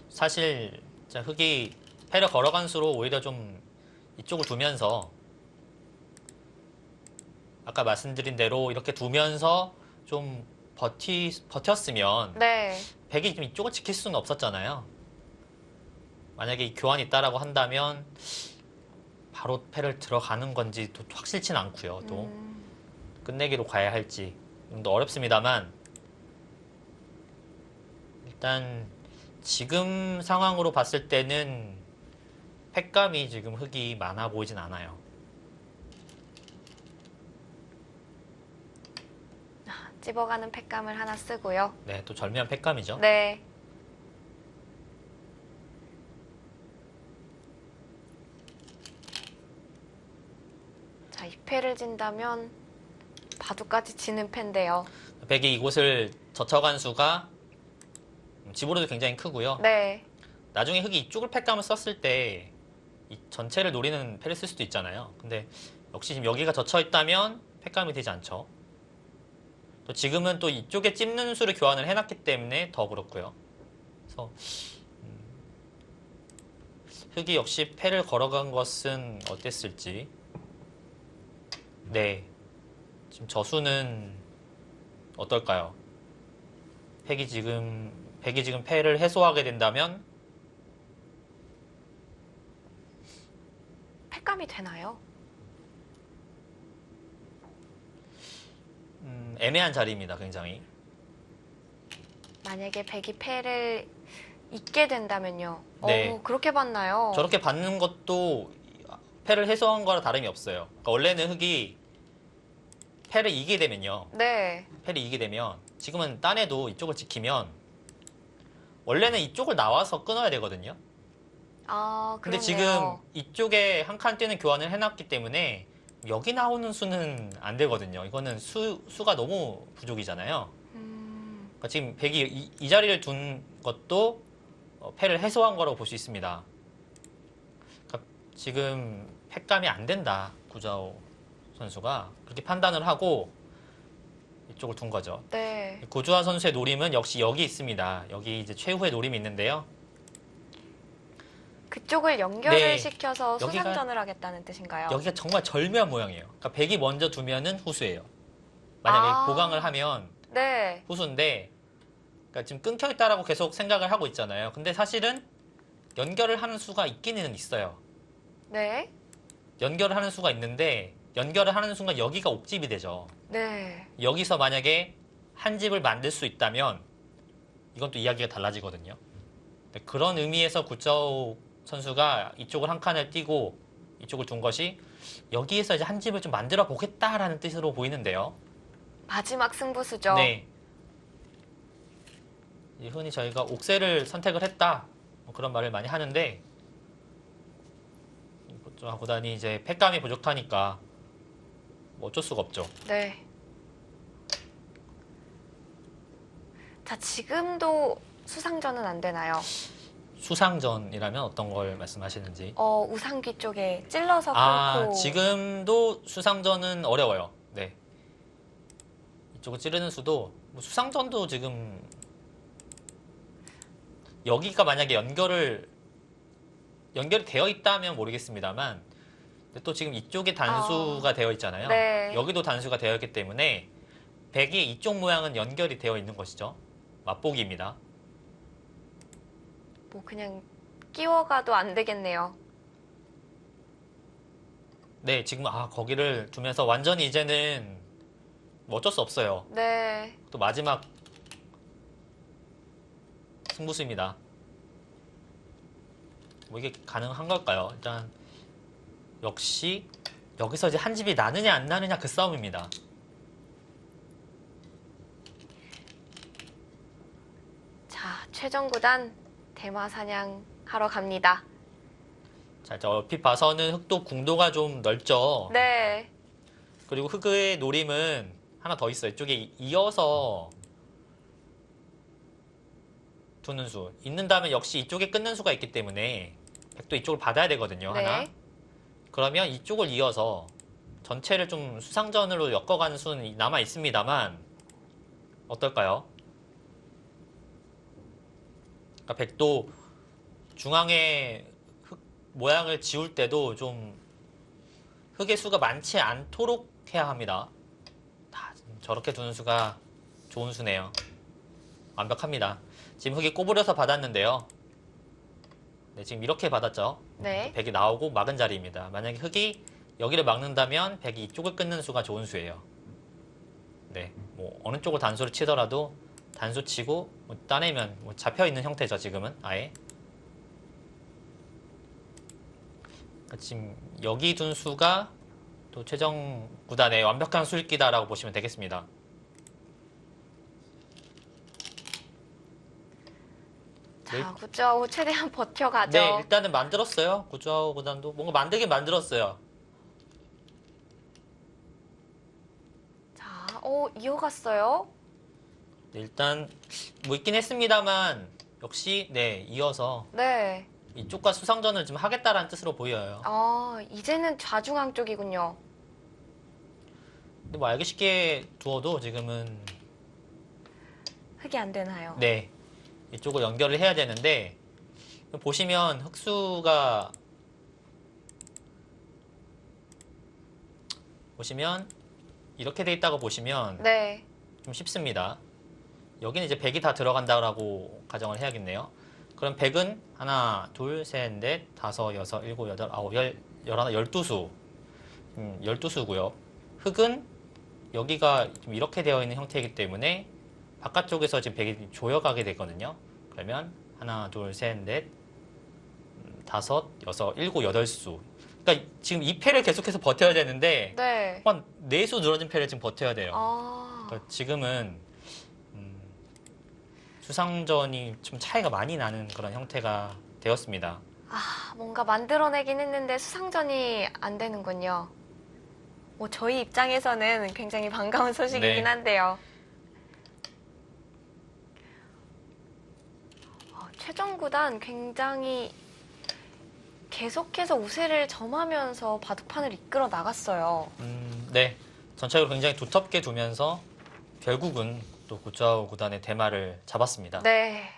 사실 흙이 패를 걸어간 수로 오히려 좀 이쪽을 두면서 아까 말씀드린 대로 이렇게 두면서 좀 버텼으면 네. 백이 좀 이쪽을 지킬 수는 없었잖아요. 만약에 이 교환이 있다라고 한다면 바로 패를 들어가는 건지 또 확실치는 않고요. 또 끝내기로 가야 할지 좀 더 어렵습니다만 일단 지금 상황으로 봤을 때는 팩감이 지금 흙이 많아 보이진 않아요. 찝어가는 팩감을 하나 쓰고요. 네, 또 절묘한 팩감이죠. 네. 자, 2패를 진다면 바둑까지 지는 패인데요. 백이 이곳을 젖혀간 수가 집으로도 굉장히 크고요. 네. 나중에 흙이 이쪽을 팩감을 썼을 때 이 전체를 노리는 패를 쓸 수도 있잖아요. 근데 역시 지금 여기가 젖혀 있다면 팩감이 되지 않죠. 또 지금은 또 이쪽에 찝는 수를 교환을 해놨기 때문에 더 그렇고요. 그래서 흙이 역시 패를 걸어간 것은 어땠을지. 네, 지금 저수는 어떨까요? 백이 지금 패를 해소하게 된다면 팩감이 되나요? 애매한 자리입니다. 굉장히. 만약에 백이 패를 잇게 된다면요. 네. 그렇게 봤나요? 저렇게 받는 것도 패를 해소한 거랑 다름이 없어요. 그러니까 원래는 흙이 패를 이기게 되면요. 네. 패를 이기게 되면 지금은 딴에도 이쪽을 지키면 원래는 이쪽을 나와서 끊어야 되거든요. 아, 근데 그렇네요. 지금 이쪽에 한 칸 뛰는 교환을 해놨기 때문에 여기 나오는 수는 안 되거든요. 이거는 수가 너무 부족이잖아요. 그러니까 지금 백이 이 자리를 둔 것도 패를 해소한 거라고 볼 수 있습니다. 그러니까 지금 팩감이 안 된다. 구자오 선수가 그렇게 판단을 하고 이쪽을 둔 거죠. 네. 고주하 선수의 노림은 역시 여기 있습니다. 여기 이제 최후의 노림이 있는데요. 그쪽을 연결을 네. 시켜서 여기가- 수상전을 하겠다는 뜻인가요? 여기가 정말 절묘한 모양이에요. 그러니까 백이 먼저 두면은 후수예요. 만약에 아. 보강을 하면 네. 후수인데, 그러니까 지금 끊겨 있다라고 계속 생각을 하고 있잖아요. 근데 사실은 연결을 하는 수가 있기는 있어요. 네. 연결을 하는 수가 있는데 연결을 하는 순간 여기가 옥집이 되죠. 네. 여기서 만약에 한 집을 만들 수 있다면 이건 또 이야기가 달라지거든요. 그런 의미에서 구자오 선수가 이쪽을 한 칸을 띄고 이쪽을 둔 것이 여기에서 이제 한 집을 좀 만들어 보겠다라는 뜻으로 보이는데요. 마지막 승부수죠. 네. 흔히 저희가 옥새를 선택을 했다 뭐 그런 말을 많이 하는데 고단이 이제 팩감이 부족하니까 뭐 어쩔 수가 없죠. 네. 자, 지금도 수상전은 안 되나요? 수상전이라면 어떤 걸 말씀하시는지. 우상귀 쪽에 찔러서 아, 끊고. 지금도 수상전은 어려워요. 네. 이쪽을 찌르는 수도 뭐 수상전도 지금 여기가 만약에 연결이 되어 있다면 모르겠습니다만 근데 또 지금 이쪽에 단수가 되어 있잖아요. 네. 여기도 단수가 되어 있기 때문에 백이 이쪽 모양은 연결이 되어 있는 것이죠. 맛보기입니다. 뭐 그냥 끼워가도 안 되겠네요. 네, 지금 거기를 두면서 완전히 이제는 뭐 어쩔 수 없어요. 네. 또 마지막 승부수입니다. 뭐 이게 가능한 걸까요? 일단 역시 여기서 이제 한 집이 나느냐 안 나느냐 그 싸움입니다. 자, 최종 구단 대마 사냥하러 갑니다. 자, 이제 얼핏 봐서는 흑도 궁도가 좀 넓죠. 네. 그리고 흑의 노림은 하나 더 있어요. 이쪽에 이어서 두는 수. 있는다면 역시 이쪽에 끊는 수가 있기 때문에 백도 이쪽을 받아야 되거든요. 네. 하나. 그러면 이쪽을 이어서 전체를 좀 수상전으로 엮어가는 수는 남아 있습니다만 어떨까요? 그러니까 백도 중앙에 흑 모양을 지울 때도 좀 흑의 수가 많지 않도록 해야 합니다. 저렇게 두는 수가 좋은 수네요. 완벽합니다. 지금 흑이 꼬부려서 받았는데요. 네, 지금 이렇게 받았죠. 네. 백이 나오고 막은 자리입니다. 만약에 흑이 여기를 막는다면 백이 이쪽을 끊는 수가 좋은 수예요. 네, 뭐 어느 쪽을 단수를 치더라도 단수 치고 뭐 따내면 뭐 잡혀 있는 형태죠. 지금은 아예. 그러니까 지금 여기 둔 수가 또 최정 구단의 완벽한 수익기다라고 보시면 되겠습니다. 자, 구자오 최대한 버텨가죠. 네, 일단은 만들었어요. 구자오 구단도 뭔가 만들긴 만들었어요. 자, 이어갔어요. 네, 일단 뭐 있긴 했습니다만 역시 네 이어서 네. 이쪽과 수상전을 좀 하겠다라는 뜻으로 보여요. 이제는 좌중앙 쪽이군요. 근데 뭐 알기 쉽게 두어도 지금은 흑이 안 되나요? 네 이쪽을 연결을 해야 되는데 보시면 흑수가 보시면 이렇게 돼 있다고 보시면 네. 좀 쉽습니다. 여기는 이제 100이 다 들어간다라고 가정을 해야겠네요. 그럼 100은 하나, 둘, 셋, 넷, 다섯, 여섯, 일곱, 여덟, 아홉, 열하나, 12수. 12수고요. 흑은 여기가 좀 이렇게 되어 있는 형태이기 때문에 바깥쪽에서 지금 100이 조여가게 되거든요. 그러면 하나, 둘, 셋, 넷, 다섯, 여섯, 일곱, 8수. 그러니까 지금 이 패를 계속해서 버텨야 되는데 네. 한 4수 늘어진 패를 지금 버텨야 돼요. 그러니까 지금은 수상전이 좀 차이가 많이 나는 그런 형태가 되었습니다. 뭔가 만들어내긴 했는데 수상전이 안 되는군요. 저희 입장에서는 굉장히 반가운 소식이긴 네. 한데요. 최정 구단 굉장히 계속해서 우세를 점하면서 바둑판을 이끌어 나갔어요. 네. 전체적으로 굉장히 두텁게 두면서 결국은 또 구자오 구단의 대마를 잡았습니다. 네.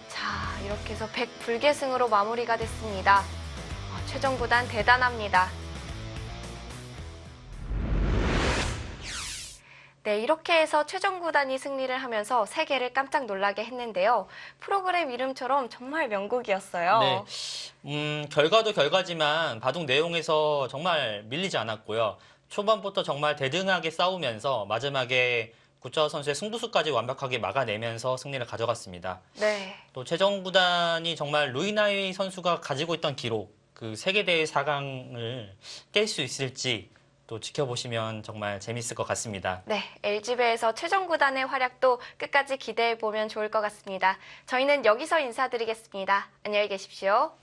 자, 이렇게 해서 100불계승으로 마무리가 됐습니다. 최정 구단 대단합니다. 네, 이렇게 해서 최정 구단이 승리를 하면서 세계를 깜짝 놀라게 했는데요. 프로그램 이름처럼 정말 명곡이었어요. 네. 결과도 결과지만 바둑 내용에서 정말 밀리지 않았고요. 초반부터 정말 대등하게 싸우면서 마지막에 구자오 선수의 승부수까지 완벽하게 막아내면서 승리를 가져갔습니다. 네. 또 최정 구단이 정말 루이나이 선수가 가지고 있던 기록, 그 세계대회 4강을 깰 수 있을지 또 지켜보시면 정말 재밌을 것 같습니다. 네, LG배에서 최정 구단의 활약도 끝까지 기대해 보면 좋을 것 같습니다. 저희는 여기서 인사드리겠습니다. 안녕히 계십시오.